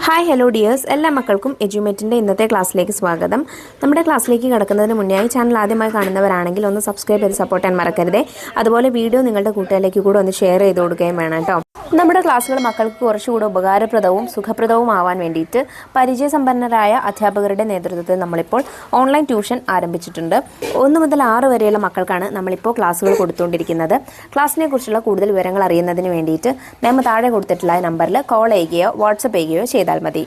Hi hello dears, എല്ലാ മക്കൾക്കും എജ്യൂമേറ്റിൻ്റെ ഇന്നത്തെ ക്ലാസ്സിലേക്ക് സ്വാഗതം. നമ്മുടെ ക്ലാസ്സിലേക്ക് കടക്കുന്നതിന് മുന്നേയായി ചാനൽ ആദ്യമായി കാണുന്നവരാണെങ്കിൽ ഒന്ന് സബ്സ്ക്രൈബ് ചെയ്ത് സപ്പോർട്ട് ചെയ്യാൻ മറക്കരുതേ. അതുപോലെ വീഡിയോ നിങ്ങളുടെ കൂട്ടുകാരിലേക്ക് കൂടെ ഒന്ന് ഷെയർ ചെയ്ത് കൊടുക്കുകയും വേണം കേട്ടോ. നമ്മുടെ ക്ലാസ്സുകൾ മക്കൾക്ക് കുറച്ചുകൂടെ ഉപകാരപ്രദവും സുഖപ്രദവും ആവാൻ വേണ്ടിയിട്ട് പരിചയസമ്പന്നരായ അധ്യാപകരുടെ നേതൃത്വത്തിൽ നമ്മളിപ്പോൾ ഓൺലൈൻ ട്യൂഷൻ ആരംഭിച്ചിട്ടുണ്ട്. 1 മുതൽ 6 വരെയുള്ള മക്കൾക്കാണ് നമ്മളിപ്പോൾ ക്ലാസ്സുകൾ കൊടുത്തുകൊണ്ടിരിക്കുന്നത്. ക്ലാസ്സിനെ കുറിച്ചുള്ള കൂടുതൽ വിവരങ്ങൾ അറിയുന്നതിന് വേണ്ടിയിട്ട് നമ്മൾ താഴെ കൊടുത്തിട്ടുള്ള നമ്പറിൽ കോൾ ചെയ്യുകയോ വാട്സപ്പ് ചെയ്യുകയോ ചെയ്താൽ മതി.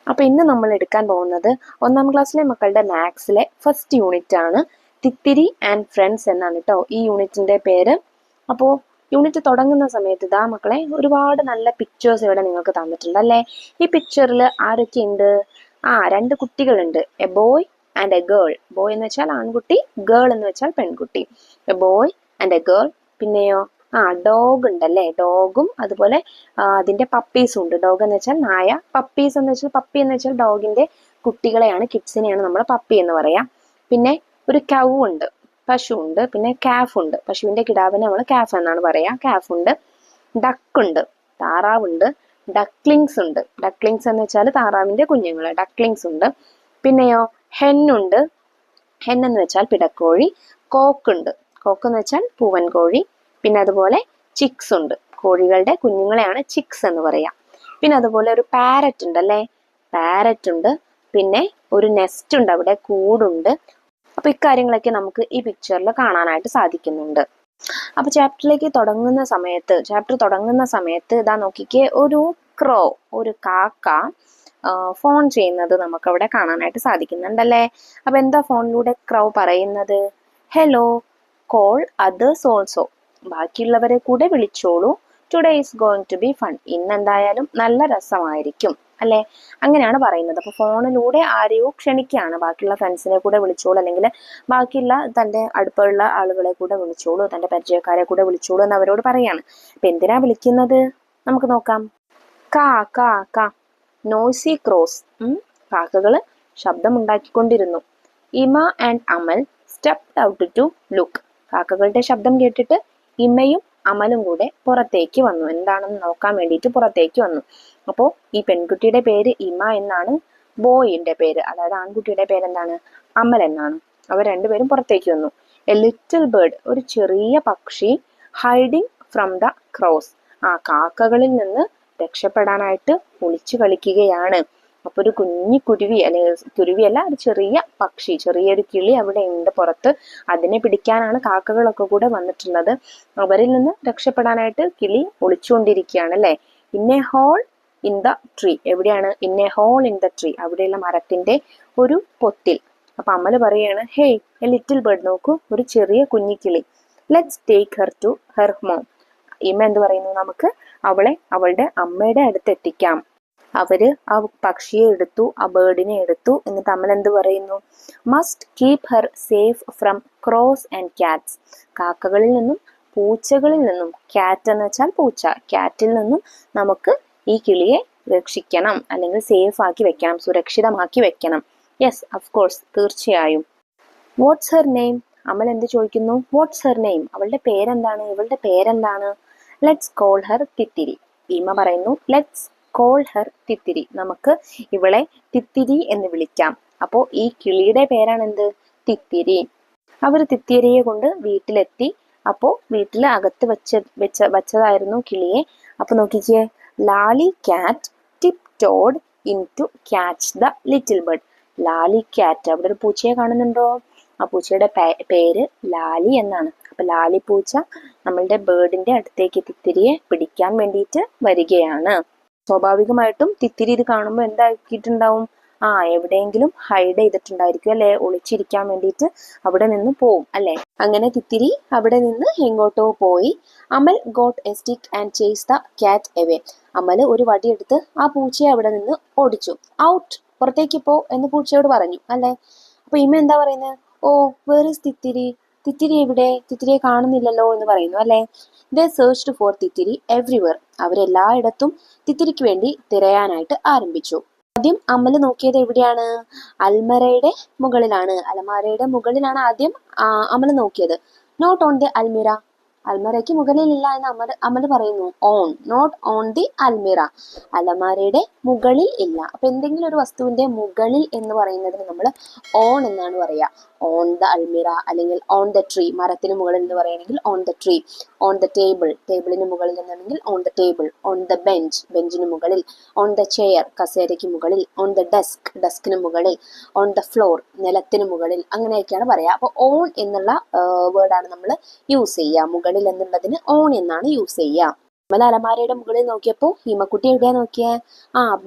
അപ്പോൾ ഇന്ന് നമ്മൾ എടുക്കാൻ പോകുന്നത് 1ാം ക്ലാസ്സിലെ മക്കളുടെ മാത്സിലെ ഫസ്റ്റ് യൂണിറ്റ് ആണ്. തിത്തിരി ആൻഡ് ഫ്രണ്ട്സ് എന്നാണ് കേട്ടോ ഈ യൂണിറ്റിന്റെ പേര്. അപ്പോൾ യൂണിറ്റ് തുടങ്ങുന്ന സമയത്ത് ഇതാ മക്കളെ ഒരുപാട് നല്ല പിക്ചേഴ്സ് ഇവിടെ നിങ്ങൾക്ക് തന്നിട്ടുണ്ട് അല്ലേ. ഈ പിക്ചറിൽ ആരൊക്കെ ഉണ്ട്? 2 കുട്ടികളുണ്ട്. A boy and A girl. Boy എന്ന് വെച്ചാൽ ആൺകുട്ടി, ഗേൾ എന്ന് വെച്ചാൽ പെൺകുട്ടി. A boy and A girl. പിന്നെയോ ഡോഗ് ഉണ്ടല്ലേ, ഡോഗും അതുപോലെ അതിന്റെ പപ്പീസും ഉണ്ട്. ഡോഗ് എന്ന് വെച്ചാൽ നായ, പപ്പീസ് എന്ന് വെച്ചാൽ പപ്പി എന്ന് വെച്ചാൽ ഡോഗിന്റെ കുട്ടികളെയാണ്, കിഡ്സിനെയാണ് നമ്മൾ പപ്പി എന്ന് പറയാം. പിന്നെ ഒരു കൗ ഉണ്ട്, പശു ഉണ്ട്. പിന്നെ കാഫ് ഉണ്ട്, പശുവിന്റെ കിടാവിനെ നമ്മൾ കാഫ് എന്നാണ് പറയാ. കാഫ് ഉണ്ട്. ഡക്ക് ഉണ്ട്, താറാവുണ്ട്. ഡക്ലിങ്സ് ഉണ്ട്. ഡക്ലിങ്സ് എന്ന് വെച്ചാൽ താറാവിന്റെ കുഞ്ഞുങ്ങള്, ഡക്ലിങ്സ് ഉണ്ട്. പിന്നെയോ ഹെന്നുണ്ട്. ഹെൻ എന്ന് വെച്ചാൽ പിടക്കോഴി. കോക്ക് ഉണ്ട്. കോക്ക് എന്ന് വെച്ചാൽ പൂവൻ കോഴി. പിന്നെ അതുപോലെ ചിക്സ് ഉണ്ട്, കോഴികളുടെ കുഞ്ഞുങ്ങളെയാണ് ചിക്സ് എന്ന് പറയാം. പിന്നെ അതുപോലെ ഒരു പാരറ്റ് ഉണ്ട് അല്ലേ, പാരറ്റ് ഉണ്ട്. പിന്നെ ഒരു നെസ്റ്റ് ഉണ്ട്, അവിടെ കൂടുണ്ട്. അപ്പൊ ഇക്കാര്യങ്ങളൊക്കെ നമുക്ക് ഈ പിക്ചറിൽ കാണാനായിട്ട് സാധിക്കുന്നുണ്ട്. അപ്പൊ ചാപ്റ്റർ തുടങ്ങുന്ന സമയത്ത് ഇതാ നോക്കിക്കേ, ഒരു ക്രോ, ഒരു കാക്ക ഫോൺ ചെയ്യുന്നത് നമുക്ക് അവിടെ കാണാനായിട്ട് സാധിക്കുന്നുണ്ടല്ലേ. അപ്പൊ എന്താ ഫോണിലൂടെ ക്രോ പറയുന്നത്? Hello, call others also. ബാക്കിയുള്ളവരെ കൂടെ വിളിച്ചോളൂ. Today is going to be fun. ഇന്നെന്തായാലും നല്ല രസമായിരിക്കും അല്ലെ, അങ്ങനെയാണ് പറയുന്നത്. അപ്പൊ ഫോണിലൂടെ ആരെയോ ക്ഷണിക്കുകയാണ്, ബാക്കിയുള്ള ഫ്രണ്ട്സിനെ കൂടെ വിളിച്ചോളൂ, അല്ലെങ്കിൽ ബാക്കിയുള്ള തന്റെ അടുപ്പമുള്ള ആളുകളെ കൂടെ വിളിച്ചോളൂ, തന്റെ പരിചയക്കാരെ കൂടെ വിളിച്ചോളൂ എന്ന് അവരോട് പറയാണ്. അപ്പൊ എന്തിനാ വിളിക്കുന്നത് നമുക്ക് നോക്കാം. കാ കാ കാ, നോയ്സി ക്രോസ്. കാക്കകള് ശബ്ദം ഉണ്ടാക്കിക്കൊണ്ടിരുന്നു. Ima and Amal stepped out to look. കാക്കകളുടെ ശബ്ദം കേട്ടിട്ട് ഇമയും അമലും കൂടെ പുറത്തേക്ക് വന്നു, എന്താണെന്ന് നോക്കാൻ വേണ്ടിയിട്ട് പുറത്തേക്ക് വന്നു. അപ്പോൾ ഈ പെൺകുട്ടിയുടെ പേര് ഇമ എന്നാണ്, ബോയിന്റെ പേര്, അതായത് ആൺകുട്ടിയുടെ പേര് എന്താണ്? അമൽ എന്നാണ്. അവർ രണ്ടുപേരും പുറത്തേക്ക് വന്നു. എ ലിറ്റിൽ ബേർഡ്, ഒരു ചെറിയ പക്ഷി, ഹൈഡിങ് ഫ്രം ദ ക്രോസ്. കാക്കകളിൽ നിന്ന് രക്ഷപ്പെടാനായിട്ട് ഒളിച്ചു കളിക്കുകയാണ്. അപ്പൊ ഒരു കുഞ്ഞു കുരുവി, അല്ലെങ്കിൽ കുരുവിയല്ല, ഒരു ചെറിയ പക്ഷി, ചെറിയൊരു കിളി അവിടെ ഉണ്ട് പുറത്ത്. അതിനെ പിടിക്കാനാണ് കാക്കകളൊക്കെ കൂടെ വന്നിട്ടുള്ളത്. അവരിൽ നിന്ന് രക്ഷപ്പെടാനായിട്ട് കിളി ഒളിച്ചുകൊണ്ടിരിക്കുകയാണ് അല്ലെ. In a hole in the tree. എവിടെയാണ്? In a hole in the tree, അവിടെയുള്ള മരത്തിന്റെ ഒരു പൊത്തിൽ. അപ്പൊ അമല് പറയാണ്, ഹേയ് എ ലിറ്റിൽ ബേർഡ്, നോക്കൂ, ഒരു ചെറിയ കുഞ്ഞിക്കിളി. Let's take her to her home. Ima എന്ത് പറയുന്നു? നമുക്ക് അവളെ അവളുടെ അമ്മയുടെ അടുത്ത് എത്തിക്കാം. അവര് ആ പക്ഷിയെ എടുത്തു, ആ ബേർഡിനെ എടുത്തു. എന്നിട്ട് അമൽ എന്ത് പറയുന്നു? Must keep her safe from crows and cats. കാക്കകളിൽ നിന്നും പൂച്ചകളിൽ നിന്നും, ക്യാറ്റ് എന്ന് വെച്ചാൽ പൂച്ച, ക്യാറ്റിൽ നിന്നും നമുക്ക് ഈ കിളിയെ രക്ഷിക്കണം, അല്ലെങ്കിൽ സേഫ് ആക്കി വെക്കണം, സുരക്ഷിതമാക്കി വെക്കണം. യെസ്, ഓഫ് കോഴ്സ്, തീർച്ചയായും. What's her name? അമൽ എന്ത് ചോദിക്കുന്നു? വാട്ട്സ് ഹെർ നെയിം, അവളുടെ പേരെന്താണ്, ഇവളുടെ പേരെന്താണ്? Let's call her Thithiri. Ima പറയുന്നു, ലെറ്റ്സ് കോൾ ഹെർ തിത്തിരി, നമുക്ക് ഇവളെ തിത്തിരി എന്ന് വിളിക്കാം. അപ്പോ ഈ കിളിയുടെ പേരാണ് എന്ത്? തിത്തിരി. അവർ തിത്തിരിയെ കൊണ്ട് വീട്ടിലെത്തി. അപ്പോ വീട്ടിൽ അകത്ത് വെച്ചതായിരുന്നു കിളിയെ. അപ്പൊ നോക്കിക്കേ, Lali cat tiptoed in to catch the little bird. Lali cat, അവിടെ ഒരു പൂച്ചയെ കാണുന്നുണ്ടോ? ആ പൂച്ചയുടെ പേര് ലാലി എന്നാണ്. അപ്പൊ ലാലി പൂച്ച നമ്മളുടെ ബേർഡിന്റെ അടുത്തേക്ക് തിത്തിരിയെ പിടിക്കാൻ വേണ്ടിയിട്ട് വരികയാണ്. സ്വാഭാവികമായിട്ടും തിത്തിരി ഇത് കാണുമ്പോൾ എന്താക്കിയിട്ടുണ്ടാവും? എവിടെയെങ്കിലും ഹൈഡ് ചെയ്തിട്ടുണ്ടായിരിക്കും അല്ലെ, ഒളിച്ചിരിക്കാൻ വേണ്ടിയിട്ട് അവിടെ നിന്ന് പോവും അല്ലെ. അങ്ങനെ തിത്തിരി അവിടെ നിന്ന് എങ്ങോട്ടോ പോയി. Amal got a stick and chase the cat away. Amal ഒരു വടിയെടുത്ത് ആ പൂച്ചയെ അവിടെ നിന്ന് ഓടിച്ചു. ഔട്ട്, പുറത്തേക്ക് പോ എന്ന് പൂച്ചയോട് പറഞ്ഞു അല്ലെ. അപ്പൊ ഇമ എന്താ പറയുന്നത്? ഓ, വേർ ഈസ് തിത്തിരി? തിത്തിരി എവിടെ? തിത്തിരിയെ കാണുന്നില്ലല്ലോ എന്ന് പറയുന്നു അല്ലെ. ദേ സെർച്ച്ഡ് ഫോർ തിത്തിരി എവ്രിവെയർ. അവരെല്ലായിടത്തും തിത്തിരിക്ക് വേണ്ടി തിരയാനായിട്ട് ആരംഭിച്ചു. ആദ്യം അമല് നോക്കിയത് എവിടെയാണ്? അൽമരയുടെ മുകളിലാണ്. ആദ്യം അമല് നോക്കിയത്. Not on the almirah. അൽമറയ്ക്ക് മുകളിലില്ല എന്ന് അമൽ പറയുന്നു. On, not on the almirah. അലമാരയുടെ മുകളിൽ ഇല്ല. അപ്പൊ എന്തെങ്കിലും ഒരു വസ്തുവിന്റെ മുകളിൽ എന്ന് പറയുന്നതിന് നമ്മൾ ഓൺ എന്നാണ് പറയുക. ഓൺ ദ അൽമിറ അല്ലെങ്കിൽ ഓൺ ദ ട്രീ, മരത്തിന് മുകളിൽ എന്ന് പറയുകയാണെങ്കിൽ on the tree. On the table, ടേബിളിന് മുകളിൽ എന്നാണെങ്കിൽ on the table. On the bench, ബെഞ്ചിന് മുകളിൽ. ഓൺ ദ ചെയർ, കസേരയ്ക്ക് മുകളിൽ. ഓൺ ദ ഡെസ്ക്, ഡെസ്കിന് മുകളിൽ. ഓൺ ദ ഫ്ലോർ, നിലത്തിന് മുകളിൽ. അങ്ങനെയൊക്കെയാണ് പറയുക. അപ്പോൾ ഓൺ എന്നുള്ള വേർഡാണ് നമ്മൾ യൂസ് ചെയ്യുക. മുകളിൽ എന്നുള്ളതിന് ഓൺ എന്നാണ് യൂസ് ചെയ്യുക. നമ്മൾ അലമാരയുടെ മുകളിൽ നോക്കിയപ്പോൾ ഹിമക്കുട്ടി എവിടെയാ നോക്കിയേ?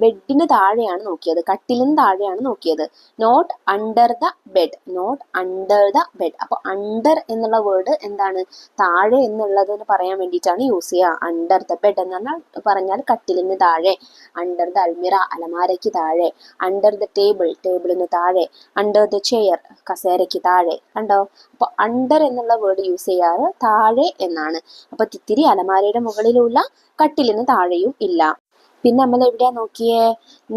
ബെഡിന് താഴെയാണ് നോക്കിയത്, കട്ടിലിന് താഴെയാണ് നോക്കിയത്. Not under the bed, not under the bed. അപ്പൊ അണ്ടർ എന്നുള്ള വേർഡ് എന്താണ്? താഴെ എന്നുള്ളതിന് പറയാൻ വേണ്ടിയിട്ടാണ് യൂസ് ചെയ്യുക. അണ്ടർ ദ ബെഡ് എന്ന് പറഞ്ഞാൽ കട്ടിലിന് താഴെ. അണ്ടർ ദ അൽമിറ, അലമാരയ്ക്ക് താഴെ. അണ്ടർ ദ ടേബിൾ, ടേബിളിന് താഴെ. അണ്ടർ ദ ചെയർ, കസേരയ്ക്ക് താഴെ. കണ്ടോ? അപ്പൊ അണ്ടർ എന്നുള്ള വേർഡ് യൂസ് ചെയ്യാറ് താഴെ എന്നാണ്. അപ്പൊ തിത്തിരി അലമാരയുടെ മുകളിലുള്ള കട്ടിലിന് താഴെയും ഇല്ല. പിന്നെ നമ്മൾ എവിടെയാ നോക്കിയേ?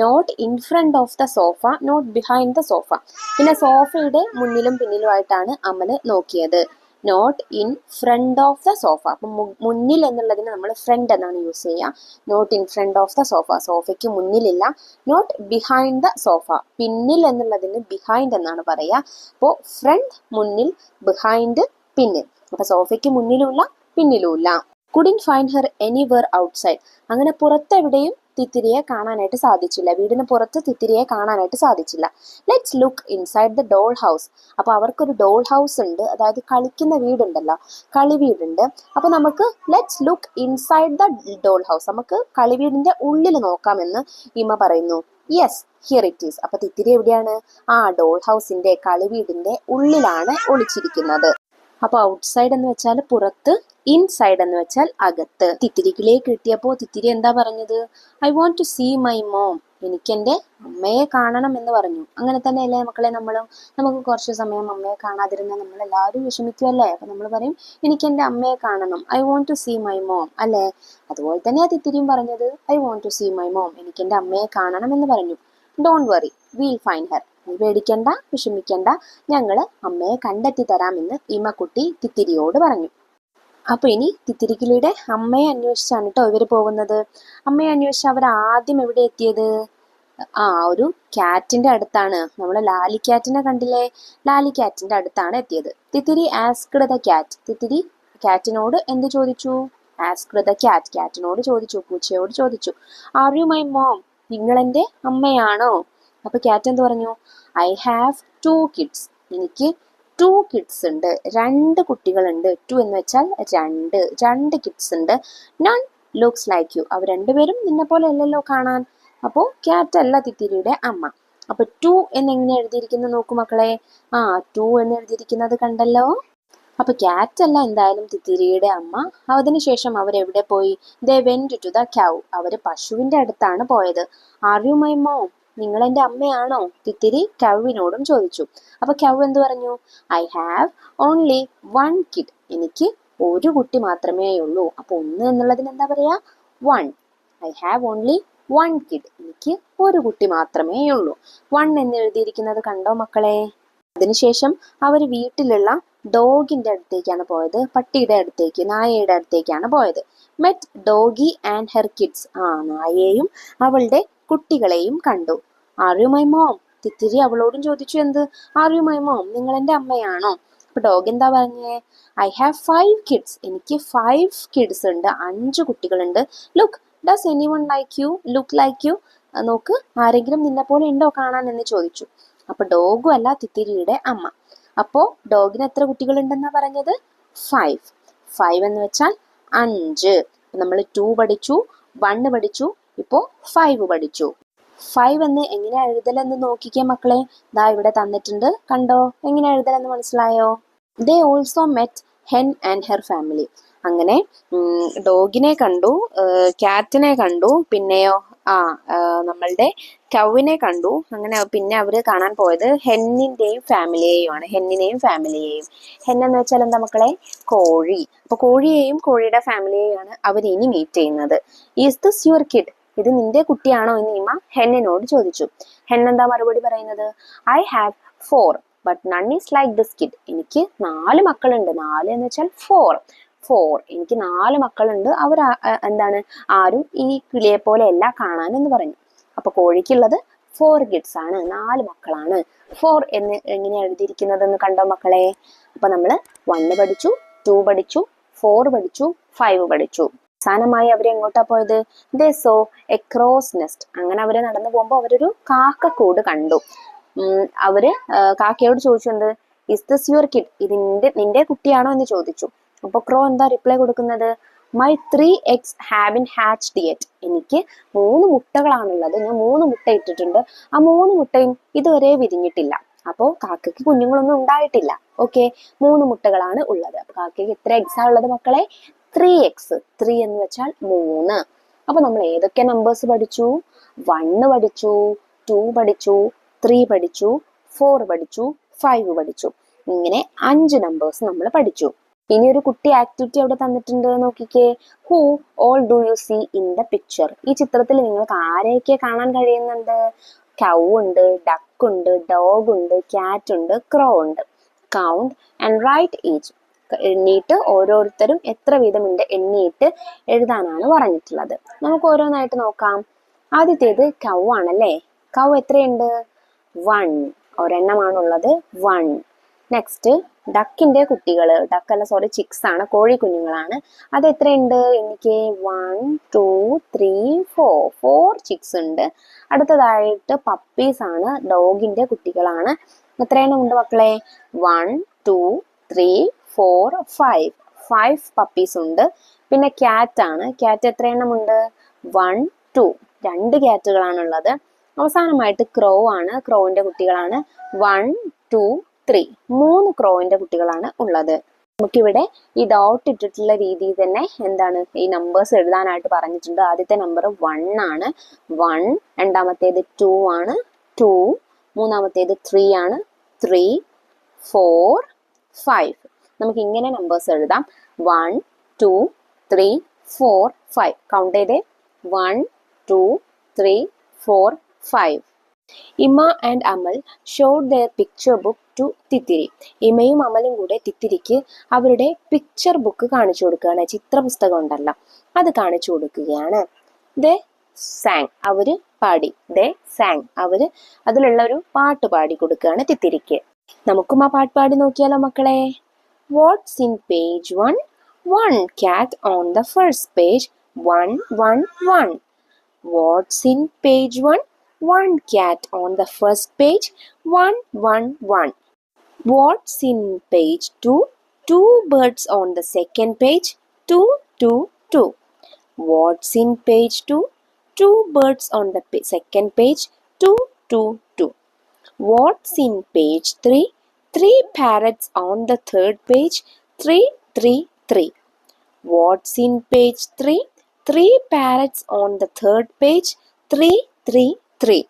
Not in front of the sofa, not behind the sofa. പിന്നെ സോഫയുടെ മുന്നിലും പിന്നിലുമായിട്ടാണ് അമൽ നോക്കിയത്. നോട്ട് ഇൻ ഫ്രണ്ട് ഓഫ് ദ സോഫ. അപ്പം മുന്നിൽ എന്നുള്ളതിന് നമ്മൾ ഫ്രണ്ട് എന്നാണ് യൂസ് ചെയ്യുക. Not in front of the sofa, സോഫയ്ക്ക് മുന്നിലില്ല. നോട്ട് ബിഹൈൻഡ് ദ സോഫ, പിന്നിൽ എന്നുള്ളതിന് ബിഹൈൻഡ് എന്നാണ് പറയുക. അപ്പോൾ ഫ്രണ്ട് മുന്നിൽ, ബിഹൈൻഡ് പിന്നിൽ. അപ്പൊ സോഫയ്ക്ക് മുന്നിലുമില്ല പിന്നിലുമില്ല. Couldn't find her anywhere outside. അങ്ങനെ പുറത്തെവിടെയും തിത്തിരിയെ കാണാനായിട്ട് സാധിച്ചില്ല. വീടിന് പുറത്ത് തിത്തിരിയെ കാണാനായിട്ട് സാധിച്ചില്ല. Let's look inside the doll house. അപ്പൊ അവർക്കൊരു ഡോൾ ഹൗസ് ഉണ്ട്, അതായത് കളിക്കുന്ന വീടുണ്ടല്ലോ, കളിവീടുണ്ട്. അപ്പൊ നമുക്ക് let's look inside the doll house, നമുക്ക് കളിവീടിന്റെ ഉള്ളിൽ നോക്കാമെന്ന് ഇമ പറയുന്നു. Yes, here it is. അപ്പൊ തിത്തിരി എവിടെയാണ്? ഡോൾ ഹൗസിന്റെ, കളിവീടിന്റെ ഉള്ളിലാണ് ഒളിച്ചിരിക്കുന്നത്. അപ്പൊ ഔട്ട്സൈഡ് എന്ന് വെച്ചാൽ പുറത്ത്, ഇൻസൈഡ് എന്ന് വെച്ചാൽ അകത്ത്. തിത്തിരിക്കിലേക്ക് കിട്ടിയപ്പോൾ തിത്തിരി എന്താ പറഞ്ഞത്? I want to see my mom. എനിക്ക് എൻ്റെ അമ്മയെ കാണണം എന്ന് പറഞ്ഞു. അങ്ങനെ തന്നെയല്ലേ മക്കളെ നമ്മളും? നമുക്ക് കുറച്ച് സമയം അമ്മയെ കാണാതിരുന്നാൽ നമ്മൾ എല്ലാവരും വിഷമിക്കുമല്ലേ? അപ്പൊ നമ്മൾ പറയും എനിക്ക് എൻ്റെ അമ്മയെ കാണണം, I want to see my mom, അല്ലേ? അതുപോലെ തന്നെയാ തിത്തിരിയും പറഞ്ഞത്, I want to see my mom, എനിക്ക് എൻ്റെ അമ്മയെ കാണണം എന്ന് പറഞ്ഞു. Don't worry, we'll find her. നീ പേടിക്കണ്ട, വിഷമിക്കണ്ട, ഞങ്ങൾ അമ്മയെ കണ്ടെത്തി തരാമെന്ന് ഇമക്കുട്ടി തിത്തിരിയോട് പറഞ്ഞു. അപ്പൊ ഇനി തിത്തിരിക്കിളിയുടെ അമ്മയെ അന്വേഷിച്ചാണ് കേട്ടോ ഇവര് പോകുന്നത്. അമ്മയെ അന്വേഷിച്ച് അവർ ആദ്യം എവിടെ എത്തിയത്? ഒരു ക്യാറ്റിന്റെ അടുത്താണ്. നമ്മൾ ലാലി ക്യാറ്റിനെ കണ്ടില്ലേ? ലാലി ക്യാറ്റിന്റെ അടുത്താണ് എത്തിയത്. Thithiri asked the cat. Thithiri ക്യാറ്റിനോട് എന്ത് ചോദിച്ചു? ആസ്ക്ഡ് ദ ക്യാറ്റ്, ക്യാറ്റിനോട് ചോദിച്ചു, പൂച്ചയോട് ചോദിച്ചു. Are you my mom? നിങ്ങളെന്റെ അമ്മയാണോ? അപ്പൊ ക്യാറ്റ് എന്ത് പറഞ്ഞു? I have 2 kids. എനിക്ക് 2 kids ഉണ്ട്, 2 കുട്ടികളുണ്ട്. 2 എന്ന് വെച്ചാൽ രണ്ട് കിഡ്സ് ഉണ്ട്. None looks like you. അവർ രണ്ടുപേരും നിന്നെ പോലെ അല്ലല്ലോ കാണാൻ. അപ്പോ ക്യാറ്റ് അല്ല തിത്തിരിയുടെ അമ്മ. അപ്പൊ 2 എന്നെങ്ങനെ എഴുതിയിരിക്കുന്നു നോക്കൂ മക്കളെ. 2 എന്ന് എഴുതിയിരിക്കുന്നത് കണ്ടല്ലോ. അപ്പൊ ക്യാറ്റ് അല്ല എന്തായാലും തിത്തിരിയുടെ അമ്മ. അതിനുശേഷം അവരെവിടെ പോയി? They went to the cow. അവര് പശുവിന്റെ അടുത്താണ് പോയത്. Are you my mom? നിങ്ങൾ എൻ്റെ അമ്മയാണോ? തിത്തിരി കൗവിനോടും ചോദിച്ചു. അപ്പൊ കൗ എന്ത് പറഞ്ഞു? I have only 1 kid. എനിക്ക് ഒരു കുട്ടി മാത്രമേ ഉള്ളൂ. അപ്പൊ 1 എന്നുള്ളതിന് എന്താ പറയാ? 1. I have only 1 kid. എനിക്ക് ഒരു കുട്ടി മാത്രമേ ഉള്ളൂ. 1 എന്ന് എഴുതിയിരിക്കുന്നത് കണ്ടോ മക്കളെ? അതിനുശേഷം അവർ വീട്ടിലുള്ള ഡോഗിന്റെ അടുത്തേക്കാണ് പോയത്. പട്ടിയുടെ അടുത്തേക്ക്, നായയുടെ അടുത്തേക്കാണ് പോയത്. Met doggy and her kids. നായയെയും അവളുടെ കുട്ടികളെയും കണ്ടു. Are you my mom? Thithiri അവളോടും ചോദിച്ചു. എന്ത്? Are you my mom? നിങ്ങൾ എൻ്റെ അമ്മയാണോ? അപ്പൊ ഡോഗ് എന്താ പറഞ്ഞേ? I have 5 kids. എനിക്ക് 5 kids ഉണ്ട്, 5 കുട്ടികളുണ്ട്. Look, does anyone like you? Look like you? നോക്ക്, ആരെങ്കിലും നിന്നെ പോലെ ഉണ്ടോ കാണാൻ എന്ന് ചോദിച്ചു. അപ്പൊ ഡോഗും അല്ല തിത്തിരിയുടെ അമ്മ. അപ്പോ ഡോഗിന് എത്ര കുട്ടികളുണ്ടെന്നാ പറഞ്ഞത്? 5. 5 എന്ന് വെച്ചാൽ 5. നമ്മൾ 2 പഠിച്ചു, 1 പഠിച്ചു, ഇപ്പോ 5 പഠിച്ചു. 5 എന്ന് എങ്ങനെ എഴുതലെന്ന് നോക്കിക്കേ മക്കളെ. ദാ ഇവിടെ തന്നിട്ടുണ്ട്, കണ്ടോ? എങ്ങനെ എഴുതലെന്ന് മനസ്സിലായോ? They also met hen and her family. അങ്ങനെ ഡോഗിനെ കണ്ടു, ക്യാറ്റിനെ കണ്ടു, പിന്നെയോ നമ്മളുടെ കൗവിനെ കണ്ടു. അങ്ങനെ പിന്നെ അവര് കാണാൻ പോയത് ഹെന്നിന്റെയും ഫാമിലിയെയുമാണ്. ഹെന്നിനെയും ഫാമിലിയെയും. ഹെൻ എന്ന് വെച്ചാൽ എന്താ മക്കളെ? കോഴി. അപ്പൊ കോഴിയെയും കോഴിയുടെ ഫാമിലിയെയാണ് അവർ ഇനി മീറ്റ് ചെയ്യുന്നത്. Is this your kid? ഇത് നിന്റെ കുട്ടിയാണോ എന്ന് ഇമ ഹെന്നിനോട് ചോദിച്ചു. ഹെൻ എന്താ മറുപടി പറയുന്നത്? I have 4 but none is like this kid. എനിക്ക് 4 മക്കളുണ്ട്. 4 എന്ന് വെച്ചാൽ 4. 4. എനിക്ക് 4 മക്കളുണ്ട്. അവർ എന്താണ് ആരും ഈ കിളിയെ പോലെയല്ല കാണാൻ എന്ന് പറഞ്ഞു. അപ്പൊ കോഴിക്കുള്ളത് 4 kids ആണ്, 4 മക്കളാണ്. 4 എന്ന് എങ്ങനെയാ എഴുതിയിരിക്കുന്നതെന്ന് കണ്ടോ മക്കളെ? അപ്പൊ നമ്മള് 1 പഠിച്ചു, 2 പഠിച്ചു, 4 പഠിച്ചു, 5 പഠിച്ചു. അവസാനമായി അവര് എങ്ങോട്ടാ പോയത്? ദേ സോ എ ക്രോസ് നെസ്റ്റ്. അങ്ങനെ അവര് നടന്നു പോകുമ്പോ അവരൊരു കാക്കക്കൂട് കണ്ടു. അവര് കാക്കയോട് ചോദിച്ചു, എന്ത്, ഇസ് ദിസ് യുവർ കിഡ്? ഇത് നിന്റെ കുട്ടിയാണോ എന്ന് ചോദിച്ചു. അപ്പൊ ക്രോ എന്താ റിപ്ലൈ കൊടുക്കുന്നത്? My 3 eggs have been hatched yet. എനിക്ക് 3 മുട്ടകളാണുള്ളത്. ഞാൻ 3 മുട്ട ഇട്ടിട്ടുണ്ട്. ആ 3 മുട്ടയും ഇതുവരെ വിരിഞ്ഞിട്ടില്ല. അപ്പോൾ കാക്കയ്ക്ക് കുഞ്ഞുങ്ങളൊന്നും ഉണ്ടായിട്ടില്ല. ഓക്കെ, 3 മുട്ടകളാണ് ഉള്ളത്. അപ്പൊ കാക്കയ്ക്ക് എത്ര എഗ്സാ ഉള്ളത് മക്കളെ? 3 eggs. 3 എന്ന് വെച്ചാൽ 3. അപ്പൊ നമ്മൾ ഏതൊക്കെ നമ്പേഴ്സ് പഠിച്ചു? 1 പഠിച്ചു, 2 പഠിച്ചു, 3 പഠിച്ചു, 4 പഠിച്ചു, 5 പഠിച്ചു. ഇങ്ങനെ 5 നമ്പേഴ്സ് നമ്മൾ പഠിച്ചു. ഇനി ഒരു കുട്ടി ആക്ടിവിറ്റി അവിടെ തന്നിട്ടുണ്ട്, നോക്കിക്കേ. Who all do you see in the picture? ഈ ചിത്രത്തിൽ നിങ്ങൾക്ക് ആരെയൊക്കെ കാണാൻ കഴിയുന്നുണ്ട്? കൗ ഉണ്ട്, ഡക്ക് ഉണ്ട്, ഡോഗ് ഉണ്ട്, ക്യാറ്റ് ഉണ്ട്, ക്രോ ഉണ്ട്. Count and write each. എണ്ണിയിട്ട് ഓരോരുത്തരും എത്ര വീതം ഉണ്ട് എണ്ണിയിട്ട് എഴുതാനാണ് പറഞ്ഞിട്ടുള്ളത്. നമുക്ക് ഓരോന്നായിട്ട് നോക്കാം. ആദ്യത്തേത് കൗ ആണല്ലേ. കൗ എത്രയുണ്ട്? 1. ഒരെണ്ണമാണുള്ളത്, 1. നെക്സ്റ്റ് ഡക്കിന്റെ കുട്ടികള്, ഡക്കല്ല സോറി ചിക്സ് ആണ്, കോഴി കുഞ്ഞുങ്ങളാണ്. അത് എത്രയുണ്ട്? എനിക്ക് 1, 2, 3, 4 ചിക്സ് ഉണ്ട്. അടുത്തതായിട്ട് പപ്പീസ് ആണ്, ഡോഗിന്റെ കുട്ടികളാണ്. എത്രയെണ്ണം ഉണ്ട് മക്കളെ? 1, 2, 3, 4, 5 പപ്പീസ് ഉണ്ട്. പിന്നെ ക്യാറ്റ് ആണ്. ക്യാറ്റ് എത്രയെണ്ണം ഉണ്ട്? 1, 2 2 ക്യാറ്റുകളാണുള്ളത്. അവസാനമായിട്ട് ക്രോ ആണ്. ക്രോവിന്റെ കുട്ടികളാണ് 1, 2, 3 3 ക്രോവിന്റെ കുട്ടികളാണ് ഉള്ളത്. നമുക്കിവിടെ ഈ ഡോട്ട് ഇട്ടിട്ടുള്ള രീതിയിൽ തന്നെ എന്താണ് ഈ നമ്പേഴ്സ് എഴുതാനായിട്ട് പറഞ്ഞിട്ടുണ്ട്. ആദ്യത്തെ നമ്പർ 1 ആണ്, 1. രണ്ടാമത്തേത് 2 ആണ്, 2. മൂന്നാമത്തേത് 3 ആണ്, 3, 4, 5. നമുക്ക് ഇങ്ങനെ നമ്പേഴ്സ് എഴുതാം. 1, 2, 3, 4, 5. കൗണ്ട് ചെയ്തേ. 1, 2, 3, 4, 5. Ima and Amal showed their picture book to Thithiri. ഇമയും അമലും കൂടെ തിത്തിരിക്ക് അവരുടെ പിക്ചർ ബുക്ക് കാണിച്ചു കൊടുക്കുകയാണ്. ചിത്രപുസ്തകം ഉണ്ടല്ലോ, അത് കാണിച്ചു കൊടുക്കുകയാണ്. ദേ സാങ്, അവര് പാടി. ദേ സാങ്, അവര് അതിലുള്ള ഒരു പാട്ട് പാടി കൊടുക്കുകയാണ് തിത്തിരിക്ക്. നമുക്കും ആ പാട്ട് പാടി നോക്കിയാലോ മക്കളെ? What's in page 1? 1 cat on the first page. 1, 1, 1. What's in page 1? 1 cat on the first page. 1, 1, 1. What's in page 2? 2 birds on the second page. 2, 2, 2. What's in page 2? 2 birds on the second page. 2, 2, 2. What's in page 3? 3 parrots on the third page. 3, 3, 3. What's in page 3? 3 parrots on the third page. 3, 3, 3.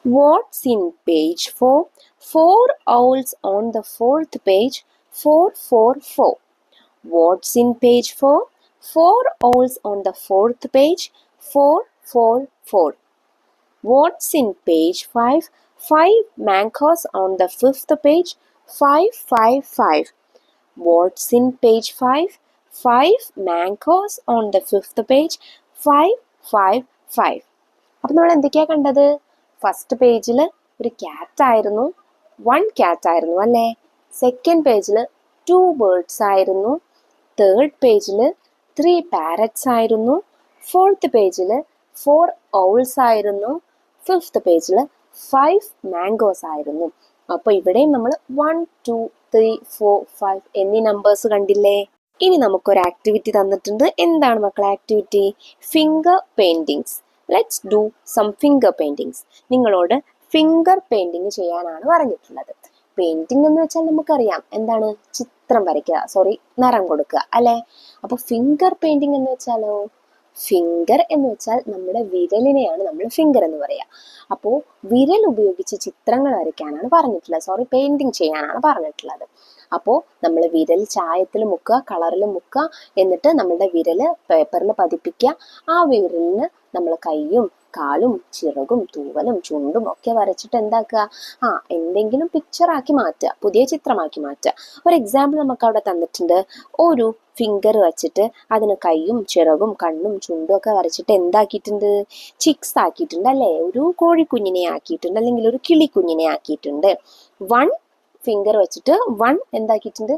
What's in page 4? 4 owls on the fourth page. 4, 4, 4. What's in page 4? 4 owls on the fourth page. 4, 4, 4. What's in page 5? 5 mangoes on the fifth page. 5, 5, 5. What's in page 5? 5 mangoes on the fifth page. 5, 5, 5. അപ്പം നമ്മൾ എന്തൊക്കെയാ കണ്ടത്? First പേജിൽ ഒരു cat ആയിരുന്നു, 1 cat ആയിരുന്നു അല്ലേ. Second പേജിൽ 2 ബേർഡ്സ് ആയിരുന്നു. തേർഡ് പേജിൽ 3 പാരറ്റ്സ് ആയിരുന്നു. ഫോർത്ത് പേജിൽ 4 ഔൾസ് ആയിരുന്നു. ഫിഫ്ത്ത് പേജിൽ 5 മാംഗോസ് ആയിരുന്നു. അപ്പോൾ ഇവിടെയും നമ്മൾ 1, 2, 3, 4, 5 എന്നീ നമ്പേഴ്സ് കണ്ടില്ലേ. ഇനി നമുക്കൊരു ആക്ടിവിറ്റി തന്നിട്ടുണ്ട്. എന്താണ് മക്കളെ activity? Finger paintings. Let's do some finger paintings. നിങ്ങളോട് ഫിംഗർ പെയിന്റിങ് ചെയ്യാനാണ് പറഞ്ഞിട്ടുള്ളത്. പെയിന്റിംഗ് എന്ന് വെച്ചാൽ നമുക്കറിയാം എന്താണ്, ചിത്രം വരയ്ക്കുക, നിറം കൊടുക്കുക അല്ലെ. അപ്പൊ ഫിംഗർ പെയിന്റിംഗ് എന്ന് വെച്ചാലോ, ഫിംഗർ എന്ന് വെച്ചാൽ നമ്മുടെ വിരലിനെയാണ് നമ്മൾ ഫിംഗർ എന്ന് പറയാ. അപ്പോൾ വിരൽ ഉപയോഗിച്ച് ചിത്രങ്ങൾ വരയ്ക്കാനാണ് പറഞ്ഞിട്ടുള്ളത്, പെയിന്റിങ് ചെയ്യാനാണ് പറഞ്ഞിട്ടുള്ളത്. അപ്പോൾ നമ്മൾ വിരൽ ചായത്തിൽ മുക്കുക, കളറിൽ മുക്കുക, എന്നിട്ട് നമ്മുടെ വിരല് പേപ്പറിൽ പതിപ്പിക്കുക. ആ വിരലിന് നമ്മൾ കൈയും കാലും ചിറകും തൂവലും ചുണ്ടും ഒക്കെ വരച്ചിട്ട് എന്താക്കുക, എന്തെങ്കിലും പിക്ചറാക്കി മാറ്റുക, പുതിയ ചിത്രമാക്കി മാറ്റുക. ഒരു എക്സാമ്പിൾ നമുക്ക് അവിടെ തന്നിട്ടുണ്ട്. ഒരു ഫിംഗർ വെച്ചിട്ട് അതിന് കൈയും ചിറകും കണ്ണും ചുണ്ടും ഒക്കെ വരച്ചിട്ട് എന്താക്കിയിട്ടുണ്ട്, ചിക്സ് ആക്കിയിട്ടുണ്ട് അല്ലേ, ഒരു കോഴിക്കുഞ്ഞിനെ ആക്കിയിട്ടുണ്ട്, അല്ലെങ്കിൽ ഒരു കിളിക്കുഞ്ഞിനെ ആക്കിയിട്ടുണ്ട്. വൺ ഫിംഗർ വെച്ചിട്ട് എന്താക്കിയിട്ടുണ്ട്,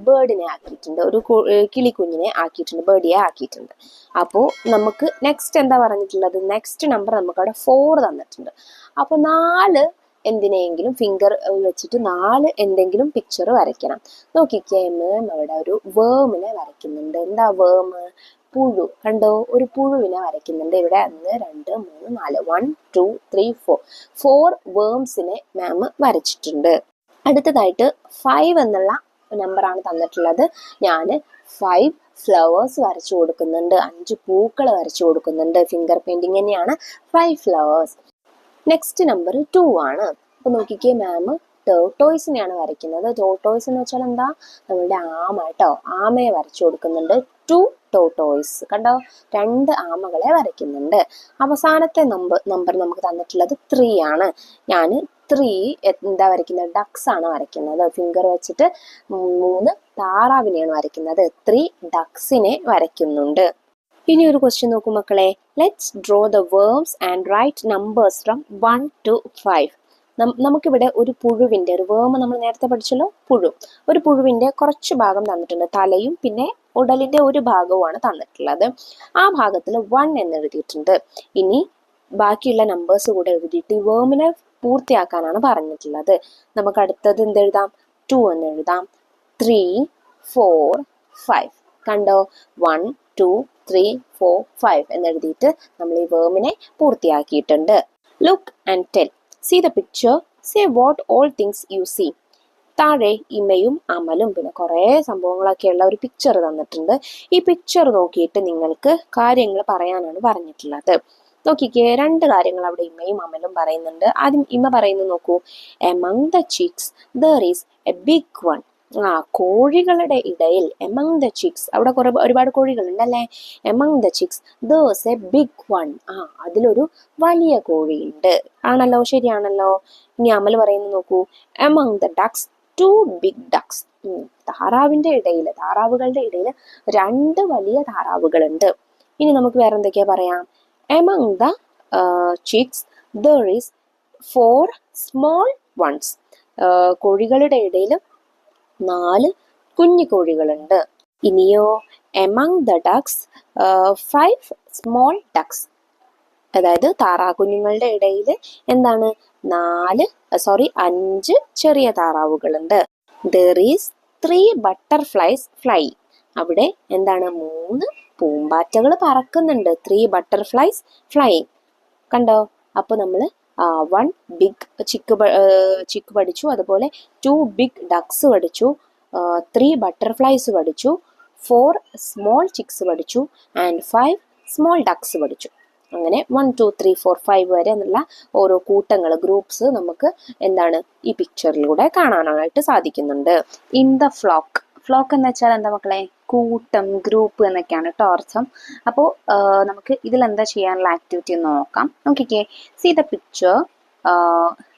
ബേർഡിനെ ആക്കിയിട്ടുണ്ട്, ഒരു കിളിക്കുഞ്ഞിനെ ആക്കിയിട്ടുണ്ട്, ബേർഡിയെ ആക്കിയിട്ടുണ്ട്. അപ്പോൾ നമുക്ക് നെക്സ്റ്റ് എന്താ പറഞ്ഞിട്ടുള്ളത്, നെക്സ്റ്റ് നമ്പർ നമുക്ക് അവിടെ 4 തന്നിട്ടുണ്ട്. അപ്പോൾ 4 എന്തിനെങ്കിലും ഫിംഗർ വെച്ചിട്ട് 4 എന്തെങ്കിലും പിക്ചർ വരയ്ക്കണം. നോക്കിക്കേ, മാം അവിടെ ഒരു വേമിനെ വരയ്ക്കുന്നുണ്ട്. എന്താ വേം? പുഴു. കണ്ടോ, ഒരു പുഴുവിനെ വരയ്ക്കുന്നുണ്ട്. ഇവിടെ 1 2 3 4 1 2 3 4 വേംസിനെ മാം വരച്ചിട്ടുണ്ട്. അടുത്തതായിട്ട് 5 എന്നുള്ള നമ്പറാണ് തന്നിട്ടുള്ളത്. ഞാൻ 5 ഫ്ലവേഴ്സ് വരച്ചു കൊടുക്കുന്നുണ്ട്, 5 പൂക്കൾ വരച്ചു കൊടുക്കുന്നുണ്ട്. ഫിംഗർ പെയിന്റിങ് തന്നെയാണ്, 5 ഫ്ലവേഴ്സ്. നെക്സ്റ്റ് നമ്പർ 2 ആണ്. അപ്പൊ നോക്കിക്കേ, മാം ടോർട്ടോയ്സിനെയാണ് വരയ്ക്കുന്നത്. ടോർട്ടോയ്സ് എന്ന് വെച്ചാൽ എന്താ, നമ്മളുടെ ആമ കേട്ടോ, ആമയെ വരച്ചു കൊടുക്കുന്നുണ്ട്. 2 ടോർട്ടോയ്സ്. കണ്ടോ, 2 ആമകളെ വരയ്ക്കുന്നുണ്ട്. അവസാനത്തെ നമ്പർ നമുക്ക് തന്നിട്ടുള്ളത് 3 ആണ്. ഞാൻ 3 എന്താ വരയ്ക്കുന്നത്, ഡക്സ് ആണ് വരയ്ക്കുന്നത്. ഫിംഗർ വെച്ചിട്ട് 3 താറാവിനെയാണ് വരയ്ക്കുന്നത്. 3 ഡക്സിനെ വരയ്ക്കുന്നുണ്ട്. ഇനി ഒരു ക്വസ്റ്റ്യൻ നോക്കൂ മക്കളെ. Let's draw the verbs and write numbers from 1 to 5. നമുക്കിവിടെ ഒരു പുഴുവിന്റെ, ഒരു വേം നമ്മൾ നേരത്തെ പഠിച്ചല്ലോ, പുഴു. ഒരു പുഴുവിന്റെ കുറച്ച് ഭാഗം തന്നിട്ടുണ്ട്, തലയും പിന്നെ ഉടലിന്റെ ഒരു ഭാഗവുമാണ് തന്നിട്ടുള്ളത്. ആ ഭാഗത്തിൽ 1 എന്ന് എഴുതിയിട്ടുണ്ട്. ഇനി ബാക്കിയുള്ള നമ്പേഴ്സ് കൂടെ എഴുതിയിട്ട് ഈ വേമിനെ പൂർത്തിയാക്കാനാണ് പറഞ്ഞിട്ടുള്ളത്. നമുക്ക് അടുത്തത് എന്തെഴുതാം, 2 എന്ന് എഴുതാം. 3 4 5. കണ്ടോ, 1 2 3 4 5 എന്നെഴുതിയിട്ട് നമ്മൾ ഈ വേമിനെ പൂർത്തിയാക്കിയിട്ടുണ്ട്. Look and tell. See the picture. Say what all things you see. താഴെ ഇമയും അമലും പിന്നെ കുറേ സംഭവങ്ങളൊക്കെയുള്ള ഒരു പിക്ചർ തന്നിട്ടുണ്ട്. ഈ പിക്ചർ നോക്കിയിട്ട് നിങ്ങൾക്ക് കാര്യങ്ങൾ പറയാനാണ് പറഞ്ഞിട്ടുള്ളത്. നോക്കിക്കേ, 2 കാര്യങ്ങൾ അവിടെ ഇമയും അമലും പറയുന്നുണ്ട്. ആദ്യം ഇമ പറയുന്നത് നോക്കൂ. Among the chicks there is a big one. കോഴികളുടെ ഇടയിൽ, among the chicks, അവിടെ ഒരുപാട് കോഴികളുണ്ട് അല്ലേ. among the chicks there's a big one. അതിലൊരു വലിയ കോഴിയുണ്ട്. ആണല്ലോ, ശരിയാണല്ലോ. ഇനി അമൽ പറയുന്നത് നോക്കൂ. among the ducks 2 big ducks. താറാവുകളുടെ ഇടയിൽ 2 വലിയ താറാവുകളുണ്ട്. ഇനി നമുക്ക് വേറെ എന്തൊക്കെയാ പറയാം. among the chicks there is 4 small ones. കോഴികളുടെ ഇടയിൽ 4 കുഞ്ഞു കോഴികളുണ്ട്. ഇനിയോ, among the ducks 5 small ducks. അതായത് താറാകുഞ്ഞുങ്ങളുടെ ഇടയിൽ എന്താണ്, 5 ചെറിയ താറാവുകളുണ്ട്. there is 3 butterflies flying. അവിടെ എന്താണ്, 3 പൂമ്പാറ്റകൾ പറക്കുന്നുണ്ട്. 3 butterflies flying. കണ്ടോ, അപ്പൊ നമ്മള് 1 ബിഗ് ചിക്ക് പഠിച്ചു, അതുപോലെ 2 ബിഗ് ഡക്സ് പഠിച്ചു, 3 ബട്ടർഫ്ലൈസ് പഠിച്ചു, 4 സ്മോൾ ചിക്സ് പഠിച്ചു, ആൻഡ് 5 സ്മോൾ ഡക്സ് പഠിച്ചു. അങ്ങനെ 1 2 3 4 5 വരെ എന്നുള്ള ഓരോ കൂട്ടങ്ങൾ, ഗ്രൂപ്പ്സ് നമുക്ക് എന്താണ് ഈ പിക്ചറിലൂടെ കാണാനായിട്ട് സാധിക്കുന്നുണ്ട്. In the flock. ഫ്ലോക്ക് എന്ന് വെച്ചാൽ എന്താ മക്കളെ, കൂട്ടം, ഗ്രൂപ്പ് എന്നൊക്കെയാണ് കേട്ടോ അർത്ഥം. അപ്പോൾ നമുക്ക് ഇതിലെന്താ ചെയ്യാനുള്ള ആക്ടിവിറ്റി എന്ന് നോക്കാം. നോക്കിക്കേ, സീ ദ പിക്ചർ.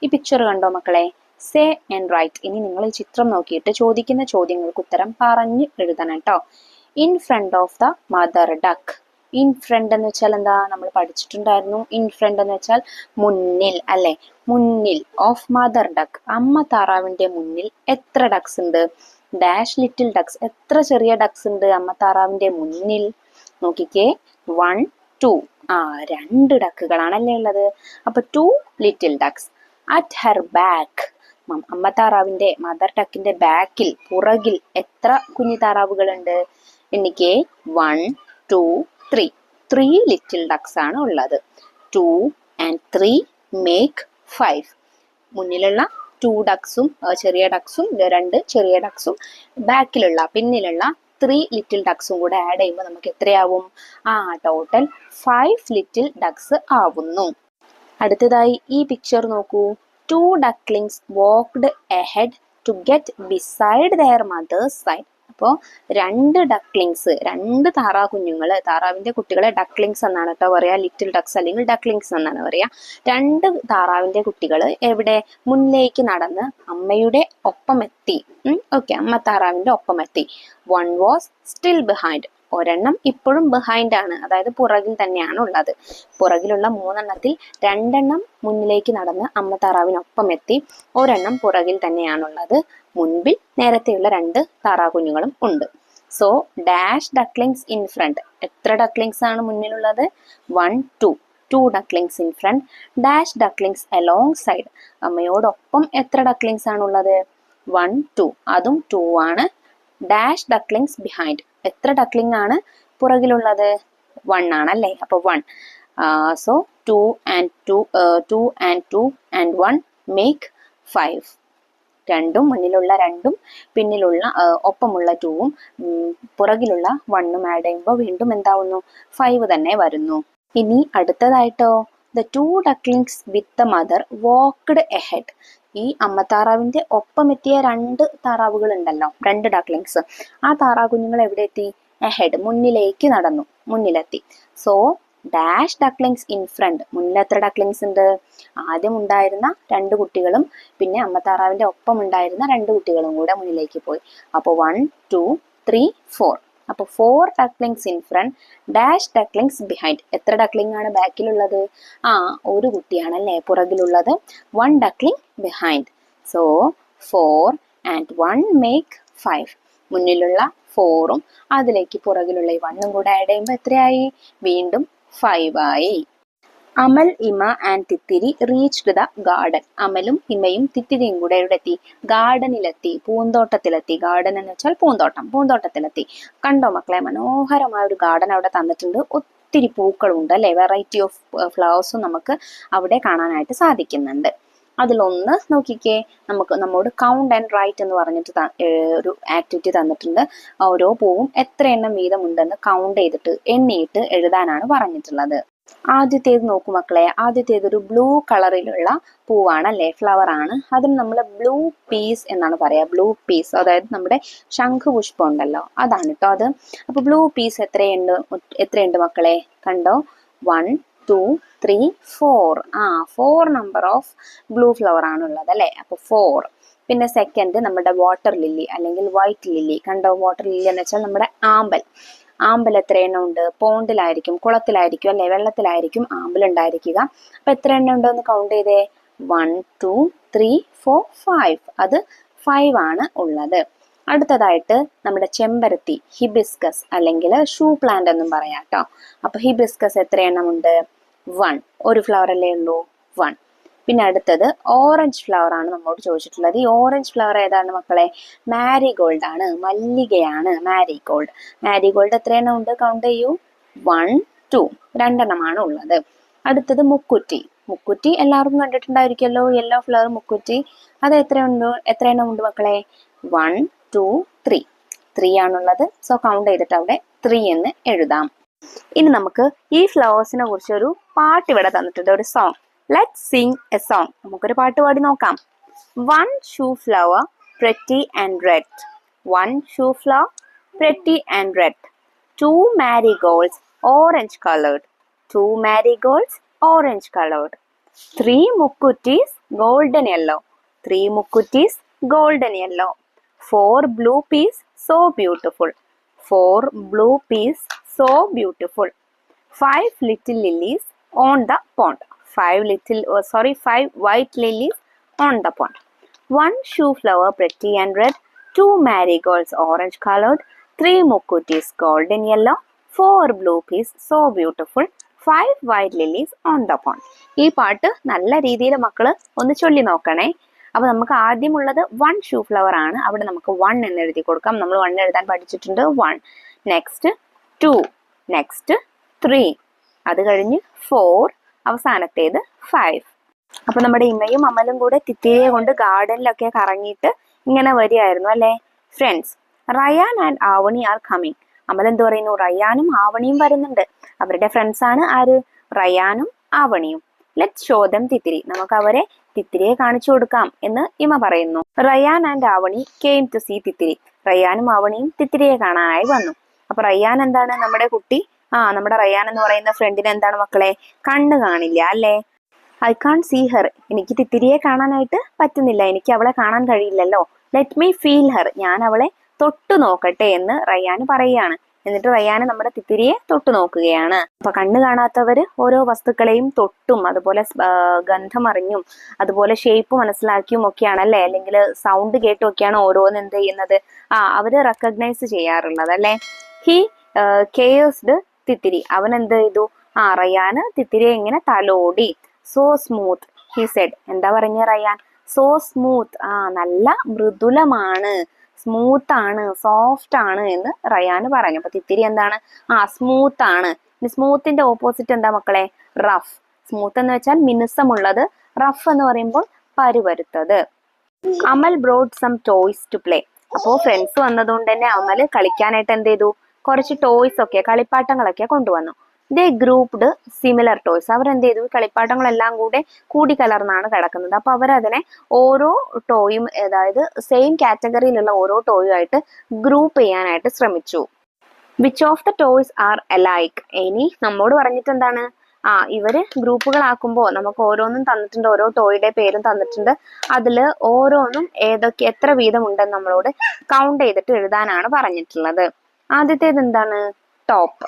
ഈ പിക്ചർ കണ്ടോ മക്കളെ. Say and write. ഇനി നിങ്ങൾ ഈ ചിത്രം നോക്കിയിട്ട് ചോദിക്കുന്ന ചോദ്യങ്ങൾക്ക് ഉത്തരം പറഞ്ഞ് എഴുതണം കേട്ടോ. In front of the mother duck. In front എന്ന് വെച്ചാൽ എന്താ, നമ്മൾ പഠിച്ചിട്ടുണ്ടായിരുന്നു. ഇൻ ഫ്രണ്ട് എന്ന് വെച്ചാൽ മുന്നിൽ അല്ലെ, മുന്നിൽ. ഓഫ് മദർ ഡക്ക്, അമ്മ താറാവിന്റെ മുന്നിൽ എത്ര ഡക്സ് ഉണ്ട്, ഡാഷ് ലിറ്റിൽ ഡക്സ്. എത്ര ചെറിയ ഡക്സ് ഉണ്ട് അമ്മ താറാവിന്റെ മുന്നിൽ. നോക്കിക്കേ, 1 2. 2 ഡക്കുകളാണല്ലേ ഉള്ളത്. അപ്പൊ 2 little ducts. At her back. അമ്മ താറാവിന്റെ, മദർ ഡക്കിന്റെ ബാക്കിൽ, പുറകിൽ എത്ര കുഞ്ഞു താറാവുകളുണ്ട്. എനിക്ക് 1 2 3. 3 ലിറ്റിൽ ഡക്സ് ആണ് ഉള്ളത്. 2 and 3 make 5. മുന്നിലുള്ള 2 ഡക്സും ചെറിയ ഡക്സും 2 ചെറിയ ഡക്സും ബാക്കിലുള്ള പിന്നിലുള്ള 3 ലിറ്റിൽ ഡക്സും കൂടെ ആഡ് ചെയ്യുമ്പോൾ നമുക്ക് എത്രയാവും? ടോട്ടൽ 5 ലിറ്റിൽ ഡക്സ് ആവുന്നു. അടുത്തതായി ഈ പിക്ചർ നോക്കൂ. 2 ducklings walked ahead to get beside their mother's side. അപ്പോൾ രണ്ട് ഡക്ലിങ്സ്, രണ്ട് താറാകുഞ്ഞുങ്ങൾ, താറാവിന്റെ കുട്ടികളെ ഡക്ലിങ്സ് എന്നാണ് കേട്ടോ പറയാ, ലിറ്റിൽ ഡക്സ് അല്ലെങ്കിൽ ഡക്ലിങ്സ് എന്നാണ് പറയാ. രണ്ട് താറാവിന്റെ കുട്ടികൾ എവിടെ മുന്നിലേക്ക് നടന്ന് അമ്മയുടെ ഒപ്പമെത്തി. ഓക്കെ, അമ്മ താറാവിന്റെ ഒപ്പമെത്തി. One was still behind. ഒരെണ്ണം ഇപ്പോഴും ബിഹൈൻഡ് ആണ്, അതായത് പുറകിൽ തന്നെയാണ് ഉള്ളത്. പുറകിലുള്ള മൂന്നെണ്ണത്തിൽ രണ്ടെണ്ണം മുന്നിലേക്ക് നടന്ന് അമ്മ താറാവിനൊപ്പം എത്തി, ഒരെണ്ണം പുറകിൽ തന്നെയാണുള്ളത്. മുൻപിൽ നേരത്തെയുള്ള രണ്ട് താറാകുഞ്ഞുങ്ങളും ഉണ്ട്. So dash ducklings in front. എത്ര ഡക്ലിങ്സ് ആണ് മുന്നിലുള്ളത്? 1 2 ducklings in front. Dash ducklings alongside. അമ്മയോടൊപ്പം എത്ര ഡക്ലിങ്സ് ആണുള്ളത്? 1 2, അതും 2 ആണ്. Dash ducklings behind. എത്ര ഡക്ലിംഗ് ആണ് പുറകിലുള്ളത്? 1 ആണല്ലേ. അപ്പൊ 1. So 2 and 2 and 1 make 5. രണ്ടും, മുന്നിലുള്ള രണ്ടും പിന്നിലുള്ള ഒപ്പമുള്ള 2ഉം പുറകിലുള്ള 1ഉം ആഡ് ചെയ്യുമ്പോൾ വീണ്ടും എന്താവുന്നു? 5 തന്നെ വരുന്നു. ഇനി അടുത്തതായിട്ടോ, the 2 ducklings with the mother walked ahead. ഈ അമ്മത്താറാവിന്റെ ഒപ്പമെത്തിയ രണ്ട് താറാവുകൾ ഉണ്ടല്ലോ, രണ്ട് ഡക്ലിങ്സ്, ആ താറാകുഞ്ഞുങ്ങൾ എവിടെ എത്തി? എഹെഡ്, മുന്നിലേക്ക് നടന്നു, മുന്നിലെത്തി. So dash ducklings in front. മുന്നിൽ എത്ര ഡക്ലിങ്സ് ഉണ്ട്? ആദ്യം ഉണ്ടായിരുന്ന രണ്ട് കുട്ടികളും പിന്നെ അമ്മത്താറാവിന്റെ ഒപ്പം ഉണ്ടായിരുന്ന രണ്ട് കുട്ടികളും കൂടെ മുന്നിലേക്ക് പോയി. അപ്പോൾ 1 2 3 4. അപ്പൊ 4 ducklings in front, dash ducklings behind. എത്ര ഡക്ലിംഗ് ആണ് ബാക്കിലുള്ളത്? ഒരു കുട്ടിയാണല്ലേ പുറകിലുള്ളത്. 1 duckling behind. So 4 and 1 make 5. മുന്നിലുള്ള 4ഉം അതിലേക്ക് പുറകിലുള്ള 1ഉം കൂടെ ആഡ് ചെയ്യുമ്പോൾ എത്രയായി? വീണ്ടും 5 ആയി. അമൽ, ഇമ ആൻഡ് തിത്തിരി റീച്ച്ഡ് ദ ഗാർഡൻ. അമലും ഇമയും തിത്തിരിയും കൂടെ എവിടെത്തി? ഗാർഡനിലെത്തി, പൂന്തോട്ടത്തിലെത്തി. ഗാർഡൻ എന്ന് വെച്ചാൽ പൂന്തോട്ടം, പൂന്തോട്ടത്തിലെത്തി. കണ്ടോ മക്കളെ, മനോഹരമായ ഒരു ഗാർഡൻ അവിടെ തന്നിട്ടുണ്ട്. ഒത്തിരി പൂക്കളുണ്ട് അല്ലെ, വെറൈറ്റി ഓഫ് ഫ്ലവേഴ്സും നമുക്ക് അവിടെ കാണാനായിട്ട് സാധിക്കുന്നുണ്ട്. അതിലൊന്ന് നോക്കിക്കേ, നമ്മോട് കൗണ്ട് ആൻഡ് റൈറ്റ് എന്ന് പറഞ്ഞിട്ട് ഒരു ആക്ടിവിറ്റി തന്നിട്ടുണ്ട്. ഓരോ പൂവും എത്ര എണ്ണം വീതമുണ്ടെന്ന് കൗണ്ട് ചെയ്തിട്ട് എണ്ണിയിട്ട് എഴുതാനാണ് പറഞ്ഞിട്ടുള്ളത്. ആദ്യത്തേത് നോക്കൂ മക്കളെ, ആദ്യത്തേത് ഒരു ബ്ലൂ കളറിലുള്ള പൂവാണ് അല്ലെ, ഫ്ലവർ ആണ്. അതിന് നമ്മൾ ബ്ലൂ പീസ് എന്നാണ് പറയാ. ബ്ലൂ പീസ്, അതായത് നമ്മുടെ ശംഖുപുഷ്പം ഉണ്ടല്ലോ, അതാണ് കേട്ടോ അത്. അപ്പൊ ബ്ലൂ പീസ് എത്രയുണ്ട് മക്കളെ? കണ്ടോ, 1 2 3 4. 4 നമ്പർ ഓഫ് ബ്ലൂ ഫ്ലവർ ആണുള്ളത് അല്ലെ. അപ്പൊ 4. പിന്നെ സെക്കൻഡ് നമ്മുടെ വാട്ടർ ലില്ലി അല്ലെങ്കിൽ വൈറ്റ് ലില്ലി. കണ്ടോ, വാട്ടർ ലില്ലി എന്ന് വെച്ചാൽ നമ്മുടെ ആമ്പൽ എത്ര എണ്ണം ഉണ്ട്? പോണ്ടിലായിരിക്കും, കുളത്തിലായിരിക്കും അല്ലെ, വെള്ളത്തിലായിരിക്കും ആമ്പൽ ഉണ്ടായിരിക്കുക. അപ്പൊ എത്ര എണ്ണം ഉണ്ടോ കൗണ്ട് ചെയ്തേ? 1 2 3 4 5. അത് 5 ആണ് ഉള്ളത്. അടുത്തതായിട്ട് നമ്മുടെ ചെമ്പരത്തി, ഹിബിസ്കസ് അല്ലെങ്കിൽ ഷൂ പ്ലാന്റ് എന്നും പറയാം കേട്ടോ. അപ്പൊ ഹിബിസ്കസ് എത്ര എണ്ണം ഉണ്ട്? 1. ഒരു ഫ്ലവർ അല്ലേ ഉള്ളൂ, 1. പിന്നെ അടുത്തത് ഓറഞ്ച് ഫ്ലവർ ആണ് നമ്മോട് ചോദിച്ചിട്ടുള്ളത്. ഈ ഓറഞ്ച് ഫ്ലവർ ഏതാണ് മക്കളെ? മാരിഗോൾഡ് ആണ്, മല്ലികയാണ് മാരിഗോൾഡ്. മാരിഗോൾഡ് എത്ര എണ്ണം ഉണ്ട്? കൗണ്ട് ചെയ്യൂ. 1 2, 2 എണ്ണമാണ് ഉള്ളത്. അടുത്തത് മുക്കുറ്റി. മുക്കുറ്റി എല്ലാവർക്കും കണ്ടിട്ടുണ്ടായിരിക്കുമല്ലോ, യെല്ലോ ഫ്ലവർ മുക്കുറ്റി. അത് എത്ര എണ്ണം ഉണ്ട് മക്കളെ? 1 2 3. 3 ആണുള്ളത്. സോ കൗണ്ട് ചെയ്തിട്ട് അവിടെ 3 എന്ന് എഴുതാം. ഇനി നമുക്ക് ഈ ഫ്ലവേഴ്സിനെ കുറിച്ച് ഒരു പാട്ട് ഇവിടെ തന്നിട്ടുണ്ട്, ഒരു song. Let's sing a song. നമുക്കൊരു പാട്ട് പാടി നോക്കാം. 1 shoe flower pretty and red. 1 shoe flower pretty and red. 2 marigolds orange colored. 2 marigolds orange colored. 3 mukuttis golden yellow. 3 mukuttis golden yellow. 4 blue peas so beautiful. 4 blue peas so beautiful. 5 little lilies on the pond. 5 white lilies on the pond. 1 shoe flower pretty and red. 2 marigolds orange colored. 3 mukuttis golden yellow. 4 blue peas so beautiful. 5 white lilies on the pond. ഈ പാട്ട് നല്ല രീതിയിൽ മക്കള് ഒന്ന് ചൊല്ലി നോക്കണേ. അപ്പൊ നമുക്ക് ആദ്യമുള്ളത് 1 ഷൂ ഫ്ലവർ ആണ്. അവിടെ നമുക്ക് 1 എന്ന് എഴുതി കൊടുക്കാം. നമ്മൾ 1 എഴുതാൻ പഠിച്ചിട്ടുണ്ട്. 1. നെക്സ്റ്റ് 2. നെക്സ്റ്റ് 3. അത് കഴിഞ്ഞ് 4. അവസാനത്തേത് 5. അപ്പൊ നമ്മുടെ ഇമ്മയും അമലും കൂടെ തിത്തിരിയെ കൊണ്ട് ഗാർഡനിലൊക്കെ കറങ്ങിയിട്ട് ഇങ്ങനെ വരികയായിരുന്നു അല്ലെ. Friends, Rayan and Avani are coming. Amal എന്ത് പറയുന്നു? റയാനും ആവണിയും വരുന്നുണ്ട്. അവരുടെ ഫ്രണ്ട്സ് ആണ് ആര്? റയാനും ആവണിയും. Let's show them Thithiri. നമുക്ക് അവരെ തിത്തിരിയെ കാണിച്ചു കൊടുക്കാം എന്ന് ഇമ പറയുന്നു. Rayan and Avani came to see Thithiri. റയാനും ആവണിയും തിത്തിരിയെ കാണാനായി വന്നു. അപ്പൊ റയാൻ എന്താണ് നമ്മുടെ കുട്ടി? നമ്മുടെ റയാൻ എന്ന് പറയുന്ന ഫ്രണ്ടിന് എന്താണ് മക്കളെ? കണ്ണ് കാണില്ല അല്ലേ? I can't see her. എനിക്ക് തിത്തിരിയെ കാണാനായിട്ട് പറ്റുന്നില്ല, എനിക്ക് അവളെ കാണാൻ കഴിയില്ലല്ലോ. Let me feel her. ഞാൻ അവളെ തൊട്ടു നോക്കട്ടെ എന്ന് റയാൻ പറയുകയാണ്. എന്നിട്ട് റയാന് നമ്മുടെ തിത്തിരിയെ തൊട്ടു നോക്കുകയാണ്. അപ്പൊ കണ്ണ് കാണാത്തവര് ഓരോ വസ്തുക്കളെയും തൊട്ടും അതുപോലെ ഗന്ധം അറിഞ്ഞും അതുപോലെ ഷേപ്പ് മനസ്സിലാക്കിയും ഒക്കെയാണ് അല്ലെ, അല്ലെങ്കിൽ സൗണ്ട് കേട്ടും ഒക്കെയാണ് ഓരോന്ന് എന്ത് ചെയ്യുന്നത്, അവര് റെക്കഗ്നൈസ് ചെയ്യാറുള്ളത് അല്ലെ. ഹി കെയേഴ്സ്ഡ് തിത്തിരി. അവൻ എന്ത് ചെയ്തു? റയാന് തിത്തിരിയെ ഇങ്ങനെ തലോടി. So smooth he said. എന്താ പറഞ്ഞ റയാൻ? So smooth. നല്ല മൃദുലമാണ്, സ്മൂത്ത് ആണ്, സോഫ്റ്റ് ആണ് എന്ന് റയാന് പറഞ്ഞു. അപ്പൊ തിത്തിരി എന്താണ്? സ്മൂത്ത് ആണ്. സ്മൂത്തിന്റെ ഓപ്പോസിറ്റ് എന്താ മക്കളെ? റഫ്. സ്മൂത്ത് എന്ന് വെച്ചാൽ മിനുസമുള്ളത്, റഫ് എന്ന് പറയുമ്പോൾ പരുപരുത്തത്. Amal brought some toys to play. അപ്പോ ഫ്രണ്ട്സ് വന്നതുകൊണ്ട് തന്നെ അമൽ കളിക്കാനായിട്ട് എന്ത് ചെയ്തു? കുറച്ച് ടോയ്സ് ഒക്കെ, കളിപ്പാട്ടങ്ങളൊക്കെ കൊണ്ടുവന്നു. ദേ ഗ്രൂപ്പ്ഡ് സിമിലർ ടോയ്സ്. അവരെന്ത് ചെയ്തു? കളിപ്പാട്ടങ്ങളെല്ലാം കൂടിക്കലർന്നാണ് കിടക്കുന്നത്. അപ്പൊ അവരതിനെ ഓരോ ടോയും, അതായത് സെയിം കാറ്റഗറിയിലുള്ള ഓരോ ടോയും ആയിട്ട് ഗ്രൂപ്പ് ചെയ്യാനായിട്ട് ശ്രമിച്ചു. Which of the toys are alike. ഇനി നമ്മോട് പറഞ്ഞിട്ട് എന്താണ്? ഇവര് ഗ്രൂപ്പുകളാക്കുമ്പോൾ നമുക്ക് ഓരോന്നും തന്നിട്ടുണ്ട്, ഓരോ ടോയുടെ പേരും തന്നിട്ടുണ്ട്. അതില് ഓരോന്നും എത്ര വീതം ഉണ്ടെന്ന് നമ്മളോട് കൗണ്ട് ചെയ്തിട്ട് എഴുതാനാണ് പറഞ്ഞിട്ടുള്ളത്. ആദ്യത്തേത് എന്താണ്? ടോപ്പ്.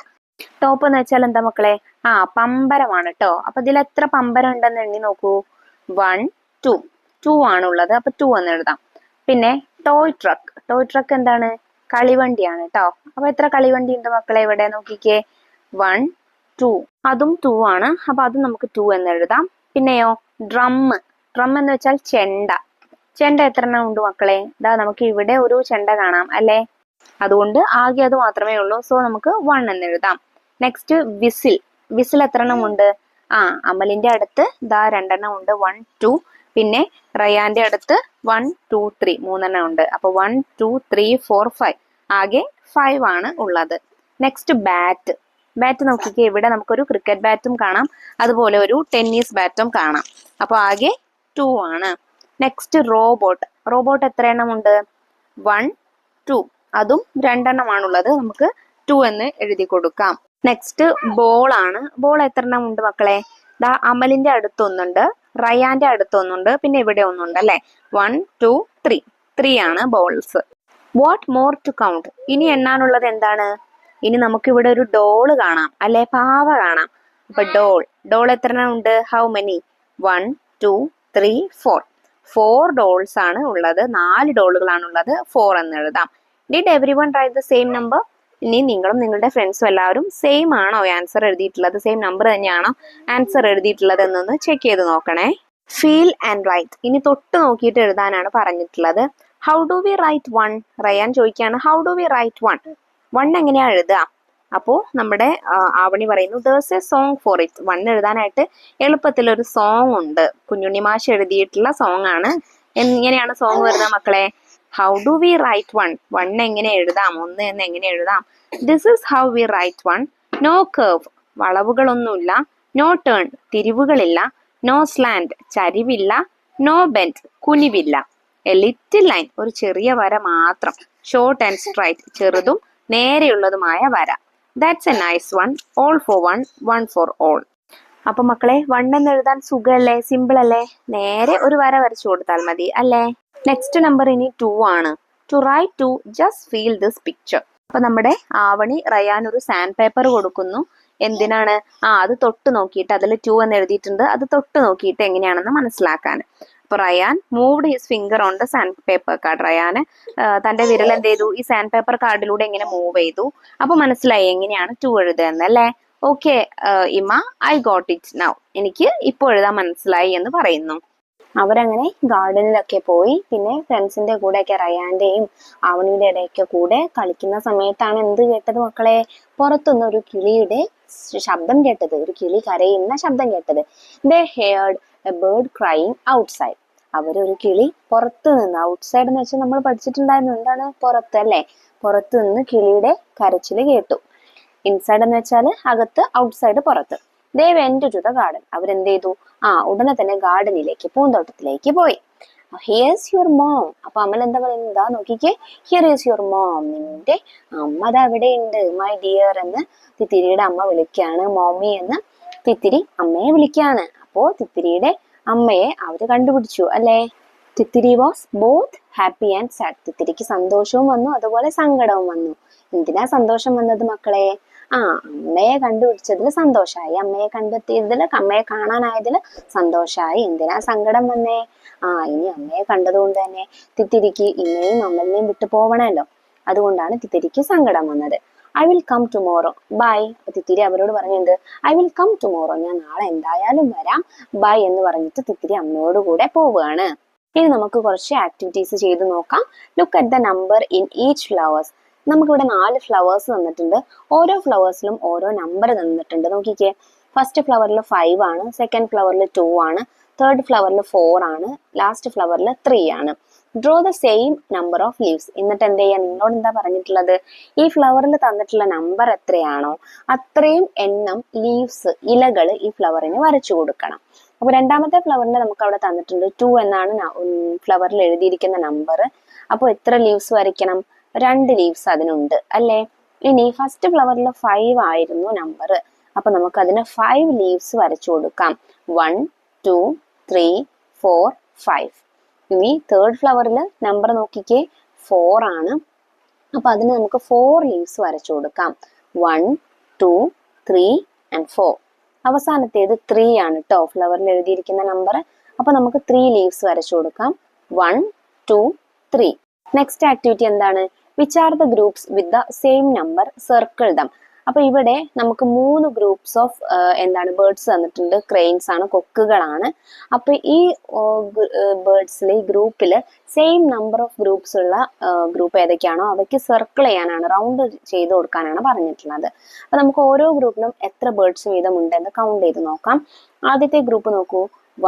ടോപ്പ് എന്ന് വെച്ചാൽ എന്താ മക്കളെ? പമ്പരമാണ് കേട്ടോ. അപ്പൊ ഇതിൽ എത്ര പമ്പരം ഉണ്ടെന്ന് എണ്ണി നോക്കൂ. 1 2 ആണുള്ളത്. അപ്പൊ 2 എന്ന് എഴുതാം. പിന്നെ ടോയ് ട്രക്ക്. ടോയ് ട്രക്ക് എന്താണ്? കളിവണ്ടിയാണ് കേട്ടോ. അപ്പൊ എത്ര കളിവണ്ടി ഉണ്ട് മക്കളെ? ഇവിടെ നോക്കിക്കേ. 1 2. അതും 2 ആണ്. അപ്പൊ അതും നമുക്ക് 2 എന്ന് എഴുതാം. പിന്നെയോ ഡ്രം. ഡ്രം എന്ന് വെച്ചാൽ ചെണ്ട. ചെണ്ട എത്ര എണ്ണം ഉണ്ട് മക്കളെ? നമുക്ക് ഇവിടെ ഒരു ചെണ്ട കാണാം അല്ലെ. അതുകൊണ്ട് ആകെ അത് മാത്രമേ ഉള്ളൂ. സോ നമുക്ക് 1 എന്ന് എഴുതാം. Next whistle. വിസിൽ എത്ര എണ്ണം ഉണ്ട്? അമലിന്റെ അടുത്ത് 2 എണ്ണം ഉണ്ട്. 1 2. പിന്നെ റയാന്റെ അടുത്ത് 1 2 3 3 ഉണ്ട്. അപ്പൊ 1 2 3 4 5. ആകെ 5 ആണ് ഉള്ളത്. Next bat. ബാറ്റ് നോക്കിക്കേ. ഇവിടെ നമുക്കൊരു ക്രിക്കറ്റ് ബാറ്റും കാണാം, അതുപോലെ ഒരു ടെന്നീസ് ബാറ്റും കാണാം. അപ്പൊ ആകെ 2 ആണ്. Next robot. റോബോട്ട് എത്ര എണ്ണം ഉണ്ട്? 1 2. അതും 2 എണ്ണമാണുള്ളത്. നമുക്ക് 2 എന്ന് എഴുതി കൊടുക്കാം. നെക്സ്റ്റ് ബോൾ ആണ്. ബോൾ എത്ര എണ്ണം ഉണ്ട് മക്കളെ? അമലിന്റെ അടുത്ത് ഒന്നുണ്ട്, റയാന്റെ അടുത്ത് ഒന്നുണ്ട്, പിന്നെ ഇവിടെ ഒന്നുണ്ട് അല്ലെ. 1 2 3. 3 ആണ് balls. What more to count. ഇനി എണ്ണാനുള്ളത് എന്താണ്? ഇനി നമുക്ക് ഇവിടെ ഒരു ഡോള് കാണാം അല്ലെ, പാവ കാണാം. അപ്പൊ ഡോൾ എത്ര എണ്ണം ഉണ്ട്? How many? 1 2 3 4. 4 ഡോൾസ് ആണ് ഉള്ളത്. 4 ഡോളുകളാണുള്ളത്. 4 എന്ന് എഴുതാം. Did every one write the same number. ഇനി നിങ്ങളും നിങ്ങളുടെ ഫ്രണ്ട്സും എല്ലാവരും സെയിം ആണോ ആൻസർ എഴുതിയിട്ടുള്ളത്? സെയിം നമ്പർ തന്നെയാണോ ആൻസർ എഴുതിയിട്ടുള്ളത് എന്നൊന്ന് ചെക്ക് ചെയ്ത് നോക്കണേ. Feel and write. ഇനി തൊട്ട് നോക്കിയിട്ട് എഴുതാനാണ് പറഞ്ഞിട്ടുള്ളത്. How do we write 1? Ryan ചോദിക്കുകയാണ്, ഹൗ ഡു വി റൈറ്റ് 1? 1 എങ്ങനെയാ എഴുതുക? അപ്പോ നമ്മുടെ ആവണി പറയുന്നു, there's a song for it. 1 എഴുതാനായിട്ട് എളുപ്പത്തിലൊരു സോങ് ഉണ്ട്. കുഞ്ഞുണ്ണി മാഷ് എഴുതിയിട്ടുള്ള സോങ് ആണ്. എങ്ങനെയാണ് സോങ് വരുന്നത് മക്കളെ? How do we write 1? 1 എങ്ങനെ എഴുതാം? 1 എന്ന് എങ്ങനെ എഴുതാം? This is how we write 1. No curve. വളവുകളൊന്നുമില്ല. No turn. തിരിവുകളില്ല. No slant. ചരിവില്ല. No bend. കുനിവില്ല. A little line. ഒരു ചെറിയ വര മാത്രം. Short and straight. ചെറുതും നേരെയുള്ളതുമായ വര. That's a nice one. All for one, one for all. അപ്പൊ മക്കളെ 1 എന്ന് എഴുതാൻ സുഖല്ലേ? സിമ്പിൾ അല്ലേ? നേരെ ഒരു വര വരച്ചു കൊടുത്താൽ മതി അല്ലേ? നെക്സ്റ്റ് നമ്പർ ഇനി 2 ആണ്. To write 2 just feel this picture. അപ്പൊ നമ്മുടെ ആവണി റയാൻ ഒരു സാൻഡ് പേപ്പർ കൊടുക്കുന്നു. എന്തിനാണ്? അത് തൊട്ട് നോക്കിയിട്ട്, അതിൽ 2 എന്ന് എഴുതിയിട്ടുണ്ട്, അത് തൊട്ട് നോക്കിയിട്ട് എങ്ങനെയാണെന്ന് മനസ്സിലാക്കാൻ. അപ്പൊ Rayan moved his finger on the sandpaper card. റയാന് തന്റെ വിരൽ എന്ത് ചെയ്തു? ഈ സാൻഡ് പേപ്പർ കാർഡിലൂടെ എങ്ങനെ മൂവ് ചെയ്തു. അപ്പൊ മനസ്സിലായി എങ്ങനെയാണ് 2 എഴുതുക അല്ലേ? Okay Ima, I got it now. എനിക്ക് ഇപ്പോൾ എഴുതാൻ മനസ്സിലായി എന്ന് പറയുന്നു. അവരങ്ങനെ ഗാർഡനിലൊക്കെ പോയി. പിന്നെ ഫ്രണ്ട്സിന്റെ കൂടെയൊക്കെ, റയാന്റെയും ആവണിയുടെ ഇടയൊക്കെ കൂടെ കളിക്കുന്ന സമയത്താണ് എന്ത് കേട്ടത് മക്കളെ? പുറത്തുനിന്ന് ഒരു കിളിയുടെ ശബ്ദം കേട്ടത്. ഒരു കിളി കരയുന്ന ശബ്ദം കേട്ടത്. ദേ heard A bird crying outside. അവരൊരു കിളി പുറത്തു നിന്ന്, ഔട്ട്സൈഡ് എന്ന് വെച്ചാൽ നമ്മൾ പഠിച്ചിട്ടുണ്ടായിരുന്നു, എന്താണ്? പുറത്ത് അല്ലെ. പുറത്തു നിന്ന് കിളിയുടെ കരച്ചില് കേട്ടു. ഇൻസൈഡ് എന്ന് വെച്ചാൽ അകത്ത്, ഔട്ട്സൈഡ് പുറത്ത്. They went to the garden. അവരെന്ത് ചെയ്തു? ഉടനെ തന്നെ ഗാർഡനിലേക്ക്, പൂന്തോട്ടത്തിലേക്ക് പോയി. Here's your mom. അപ്പൊ അമൽ എന്താ പറയുന്നത്? എന്താ നോക്കിക്കേ, ഹിയർ ഈസ് യുവർ മോം, നിന്റെ അമ്മ അത് അവിടെ ഉണ്ട്, മൈ ഡിയർ എന്ന് തിത്തിരിയുടെ അമ്മ വിളിക്കാണ്. മോമി എന്ന് തിത്തിരി അമ്മയെ വിളിക്കാണ്. അപ്പോ തിത്തിരിയുടെ അമ്മയെ അവര് കണ്ടുപിടിച്ചു അല്ലേ. Thithiri was both happy and sad. തിത്തിരിക്ക് സന്തോഷവും വന്നു, അതുപോലെ സങ്കടവും വന്നു. എന്തിനാ സന്തോഷം വന്നത് മക്കളെ? അമ്മയെ കണ്ടുപിടിച്ചതിൽ സന്തോഷായി, അമ്മയെ കണ്ടെത്തിയതിൽ, അമ്മയെ കാണാനായതിൽ സന്തോഷായി. എന്തിനാ സങ്കടം വന്നേ? ഇനി അമ്മയെ കണ്ടതുകൊണ്ട് തന്നെ തിത്തിരിക്ക് ഇമ്മയും അമ്മലിനെയും വിട്ടു പോവണല്ലോ, അതുകൊണ്ടാണ് തിത്തിരിക്ക് സങ്കടം വന്നത്. I will come tomorrow, bye. അപ്പൊ തിത്തിരി അവരോട് പറഞ്ഞത് ഐ വിൽ കം ടുമോറോ, ഞാൻ നാളെ എന്തായാലും വരാം, ബൈ എന്ന് പറഞ്ഞിട്ട് തിത്തിരി അമ്മയോട് കൂടെ പോവുകയാണ്. ഇനി നമുക്ക് കുറച്ച് ആക്ടിവിറ്റീസ് ചെയ്ത് നോക്കാം. Look at the number in each flowers. നമുക്കിവിടെ 4 ഫ്ലവേഴ്സ് തന്നിട്ടുണ്ട്. ഓരോ ഫ്ലവേഴ്സിലും ഓരോ നമ്പർ തന്നിട്ടുണ്ട്. നോക്കിക്കേ, ഫസ്റ്റ് ഫ്ലവറിൽ 5 ആണ്, സെക്കൻഡ് ഫ്ലവറിൽ 2 ആണ്, തേർഡ് ഫ്ലവറിൽ 4 ആണ്, ലാസ്റ്റ് ഫ്ലവറിൽ 3 ആണ്. Draw the same number of leaves. എന്നിട്ട് എന്ത് ചെയ്യാൻ നിങ്ങളോട് എന്താ പറഞ്ഞിട്ടുള്ളത്? ഈ ഫ്ലവറിൽ തന്നിട്ടുള്ള നമ്പർ എത്രയാണോ അത്രയും എണ്ണം ലീവ്സ്, ഇലകൾ ഈ ഫ്ലവറിന് വരച്ചു കൊടുക്കണം. അപ്പൊ രണ്ടാമത്തെ ഫ്ലവറിന് നമുക്ക് അവിടെ തന്നിട്ടുണ്ട് 2 എന്നാണ് ഫ്ലവറിൽ എഴുതിയിരിക്കുന്ന നമ്പർ. അപ്പൊ എത്ര ലീവ്സ് വരയ്ക്കണം? 2 ലീവ്സ് അതിനുണ്ട് അല്ലേ. ഇനി ഫസ്റ്റ് ഫ്ലവറിൽ 5 ആയിരുന്നു നമ്പർ. അപ്പൊ നമുക്ക് അതിന് 5 ലീവ്സ് വരച്ചു കൊടുക്കാം. 1 2 3 4 5. ഇനി തേർഡ് ഫ്ലവറിൽ നമ്പർ നോക്കിക്കേ, 4 ആണ്. അപ്പൊ അതിന് നമുക്ക് 4 ലീവ്സ് വരച്ചു കൊടുക്കാം. 1 2 3 and 4. അവസാനത്തേത് 3 ആണ് കേട്ടോ ഫ്ലവറിൽ എഴുതിയിരിക്കുന്ന നമ്പർ. അപ്പൊ നമുക്ക് 3 ലീവ്സ് വരച്ചു കൊടുക്കാം. 1 2 3. നെക്സ്റ്റ് ആക്ടിവിറ്റി എന്താണ്? Which are the groups with the same number, circle dum. അപ്പൊ ഇവിടെ നമുക്ക് 3 ഗ്രൂപ്പ്സ് ഓഫ് ബേർഡ്സ് തന്നിട്ടുണ്ട്. ക്രെയിൻസ് ആണ്, കൊക്കുകളാണ്. അപ്പൊ ഈ ബേർഡ്സിലെ ഈ ഗ്രൂപ്പിൽ സെയിം നമ്പർ ഓഫ് ഗ്രൂപ്പ്സ് ഉള്ള ഗ്രൂപ്പ് ഏതൊക്കെയാണോ അവയ്ക്ക് സർക്കിൾ ചെയ്യാനാണ്, റൗണ്ട് ചെയ്ത് കൊടുക്കാനാണ് പറഞ്ഞിട്ടുള്ളത്. അപ്പൊ നമുക്ക് ഓരോ ഗ്രൂപ്പിലും എത്ര ബേർഡ്സ് വീതം ഉണ്ടെന്ന് കൗണ്ട് ചെയ്ത് നോക്കാം. ആദ്യത്തെ ഗ്രൂപ്പ് നോക്കൂ,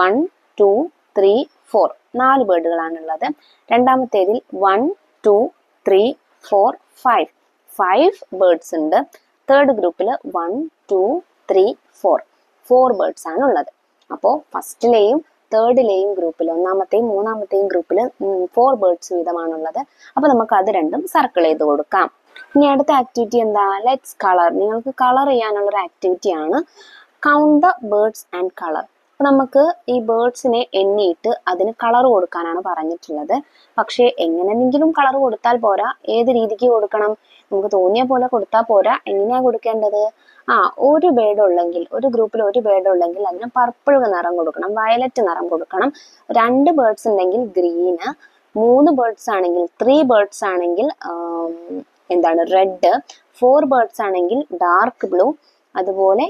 1 2 3 4, 4 ബേർഡുകളാണുള്ളത്. രണ്ടാമത്തേതിൽ 1 2 3 4 5 ബേർഡ്സ് ഉണ്ട്. തേർഡ് ഗ്രൂപ്പിൽ 1 2 3 4 ബേർഡ്സ് ആണ് ഉള്ളത്. അപ്പോൾ ഫസ്റ്റിലെയും തേർഡിലെയും ഗ്രൂപ്പിൽ, ഒന്നാമത്തെയും മൂന്നാമത്തെയും ഗ്രൂപ്പിൽ 4 ബേർഡ്സ് വീതമാണുള്ളത്. അപ്പൊ നമുക്ക് അത് രണ്ടും സർക്കിൾ ചെയ്ത് കൊടുക്കാം. ഇനി അടുത്ത ആക്ടിവിറ്റി എന്താ? Let's colour. നിങ്ങൾക്ക് കളർ ചെയ്യാനുള്ള ഒരു ആക്ടിവിറ്റി ആണ്. Count the birds and colour. നമുക്ക് ഈ ബേർഡ്സിനെ എണ്ണിയിട്ട് അതിന് കളർ കൊടുക്കാനാണ് പറഞ്ഞിട്ടുള്ളത്. പക്ഷെ എങ്ങനെയെങ്കിലും കളർ കൊടുത്താൽ പോരാ. ഏത് രീതിക്ക് കൊടുക്കണം? നമുക്ക് തോന്നിയ പോലെ കൊടുത്താൽ പോരാ. എങ്ങനെയാ കൊടുക്കേണ്ടത്? ഒരു ബേർഡ് ഉള്ളെങ്കിൽ, ഒരു ഗ്രൂപ്പിൽ ഒരു ബേർഡ് ഉള്ളെങ്കിൽ അതിന് പർപ്പിൾ നിറം കൊടുക്കണം, വയലറ്റ് നിറം കൊടുക്കണം. 2 ബേർഡ്സ് ഉണ്ടെങ്കിൽ ഗ്രീന്, 3 ബേർഡ്സ് ആണെങ്കിൽ, 3 ബേർഡ്സ് ആണെങ്കിൽ റെഡ്, 4 ബേർഡ്സ് ആണെങ്കിൽ ഡാർക്ക് ബ്ലൂ, അതുപോലെ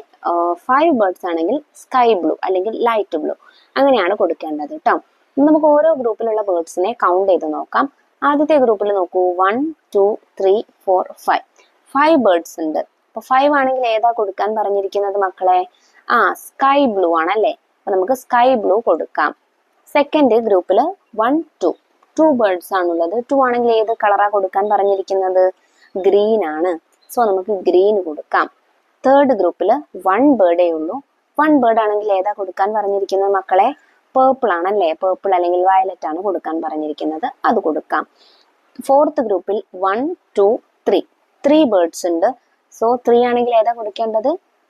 5 ബേർഡ്സ് ആണെങ്കിൽ സ്കൈ ബ്ലൂ അല്ലെങ്കിൽ ലൈറ്റ് ബ്ലൂ. അങ്ങനെയാണ് കൊടുക്കേണ്ടത് കേട്ടോ. നമുക്ക് ഓരോ ഗ്രൂപ്പിലുള്ള ബേർഡ്സിനെ കൗണ്ട് ചെയ്ത് നോക്കാം. ആദ്യത്തെ ഗ്രൂപ്പിൽ നോക്കൂ, 1 2 3 4 5 ബേർഡ്സ് ഉണ്ട്. അപ്പൊ 5 ആണെങ്കിൽ ഏതാ കൊടുക്കാൻ പറഞ്ഞിരിക്കുന്നത് മക്കളെ? സ്കൈ ബ്ലൂ ആണല്ലേ. അപ്പൊ നമുക്ക് സ്കൈ ബ്ലൂ കൊടുക്കാം. സെക്കൻഡ് ഗ്രൂപ്പിൽ 1 2 ബേർഡ്സ് ആണുള്ളത്. 2 ആണെങ്കിൽ ഏത് കളറാ കൊടുക്കാൻ പറഞ്ഞിരിക്കുന്നത്? ഗ്രീൻ ആണ്. സോ നമുക്ക് ഗ്രീൻ കൊടുക്കാം. തേർഡ് ഗ്രൂപ്പിൽ 1 ബേർഡേ ഉള്ളൂ. 1 ബേർഡ് ആണെങ്കിൽ ഏതാ കൊടുക്കാൻ പറഞ്ഞിരിക്കുന്നത് മക്കളെ? പേർപ്പിൾ ആണല്ലേ. പേർപ്പിൾ അല്ലെങ്കിൽ വയലറ്റ് ആണ് കൊടുക്കാൻ പറഞ്ഞിരിക്കുന്നത്, അത് കൊടുക്കാം. ഫോർത്ത് ഗ്രൂപ്പിൽ 1 2 3 ബേർഡ്സ് ഉണ്ട്. സോ 3 ആണെങ്കിൽ ഏതാ കൊടുക്കേണ്ടത്?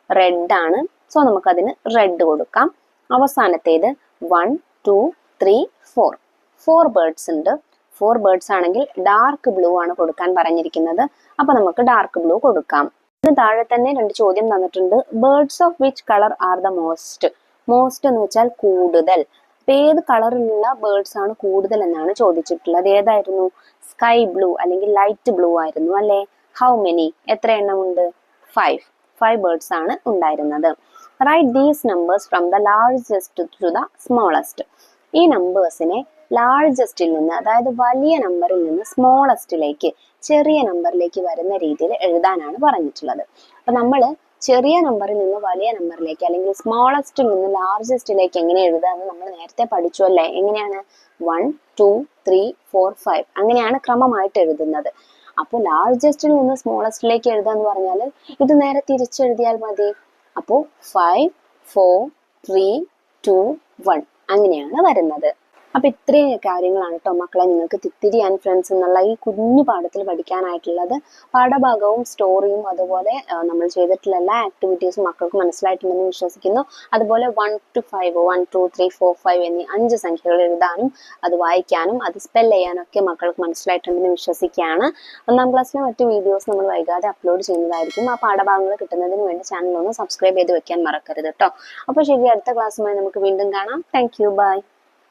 റെഡ് ആണ്. സോ നമുക്കതിന് റെഡ് കൊടുക്കാം. അവസാനത്തേത് 1 2 3 4 ബേർഡ്സ് ഉണ്ട്. 4 ബേർഡ്സ് ആണെങ്കിൽ ഡാർക്ക് ബ്ലൂ ആണ് കൊടുക്കാൻ പറഞ്ഞിരിക്കുന്നത്. അപ്പൊ നമുക്ക് ഡാർക്ക് ബ്ലൂ കൊടുക്കാം. ഇതിന് താഴെ തന്നെ 2 ചോദ്യം തന്നിട്ടുണ്ട്. Birds of which colour are the most? Most എന്ന് വെച്ചാൽ കൂടുതൽ. അപ്പൊ ഏത് കളറിലുള്ള ബേർഡ്സ് ആണ് കൂടുതൽ എന്നാണ് ചോദിച്ചിട്ടുള്ളത്. ഏതായിരുന്നു? സ്കൈ ബ്ലൂ അല്ലെങ്കിൽ ലൈറ്റ് ബ്ലൂ ആയിരുന്നു അല്ലെ. How many? എത്ര എണ്ണം ഉണ്ട്? 5 ബേർഡ്സ് ആണ് ഉണ്ടായിരുന്നത്. Write these numbers from the largest to the smallest. ഈ നമ്പേഴ്സിനെ ലാർജസ്റ്റിൽ നിന്ന്, അതായത് വലിയ നമ്പറിൽ നിന്ന് സ്മോളസ്റ്റിലേക്ക്, ചെറിയ നമ്പറിലേക്ക് വരുന്ന രീതിയിൽ എഴുതാനാണ് പറഞ്ഞിട്ടുള്ളത്. അപ്പൊ നമ്മൾ ചെറിയ നമ്പറിൽ നിന്ന് വലിയ നമ്പറിലേക്ക് അല്ലെങ്കിൽ സ്മോളസ്റ്റിൽ നിന്ന് ലാർജസ്റ്റിലേക്ക് എങ്ങനെ എഴുതാന്ന് നമ്മൾ നേരത്തെ പഠിച്ചു അല്ലേ. എങ്ങനെയാണ്? 1 2 3 4 5 അങ്ങനെയാണ് ക്രമമായിട്ട് എഴുതുന്നത്. അപ്പോൾ ലാർജസ്റ്റിൽ നിന്ന് സ്മോളസ്റ്റിലേക്ക് എഴുതാന്ന് പറഞ്ഞാൽ ഇത് നേരെ തിരിച്ചെഴുതിയാൽ മതി. അപ്പോൾ 5 4 3 2 1 അങ്ങനെയാണ് വരുന്നത്. അപ്പൊ ഇത്രയും കാര്യങ്ങളാണ് കേട്ടോ മക്കളെ നിങ്ങൾക്ക് തിത്തിരി ആൻഡ് ഫ്രണ്ട്സ് എന്നുള്ള ഈ കുഞ്ഞു പാഠത്തിൽ പഠിക്കാനായിട്ടുള്ളത്. പാഠഭാഗവും സ്റ്റോറിയും അതുപോലെ നമ്മൾ ചെയ്തിട്ടുള്ള എല്ലാ ആക്ടിവിറ്റീസും മക്കൾക്ക് മനസ്സിലായിട്ടുണ്ടെന്ന് വിശ്വസിക്കുന്നു. അതുപോലെ 1 to 5 1 2 3 4 5 എന്നീ 5 സംഖ്യകൾ എഴുതാനും അത് വായിക്കാനും അത് സ്പെൽ ചെയ്യാനും ഒക്കെ മക്കൾക്ക് മനസ്സിലായിട്ടുണ്ടെന്ന് വിശ്വസിക്കുകയാണ്. 1ാം ക്ലാസ്സിലെ മറ്റു വീഡിയോസ് നമ്മൾ വൈകാതെ അപ്ലോഡ് ചെയ്യുന്നതായിരിക്കും. ആ പാഠഭാഗങ്ങൾ കിട്ടുന്നതിന് വേണ്ടി ചാനൽ ഒന്ന് സബ്സ്ക്രൈബ് ചെയ്ത് വെക്കാൻ മറക്കരുത് കേട്ടോ. അപ്പോൾ ശരി, അടുത്ത ക്ലാസ്സുമായി നമുക്ക് വീണ്ടും കാണാം. Thank you, by.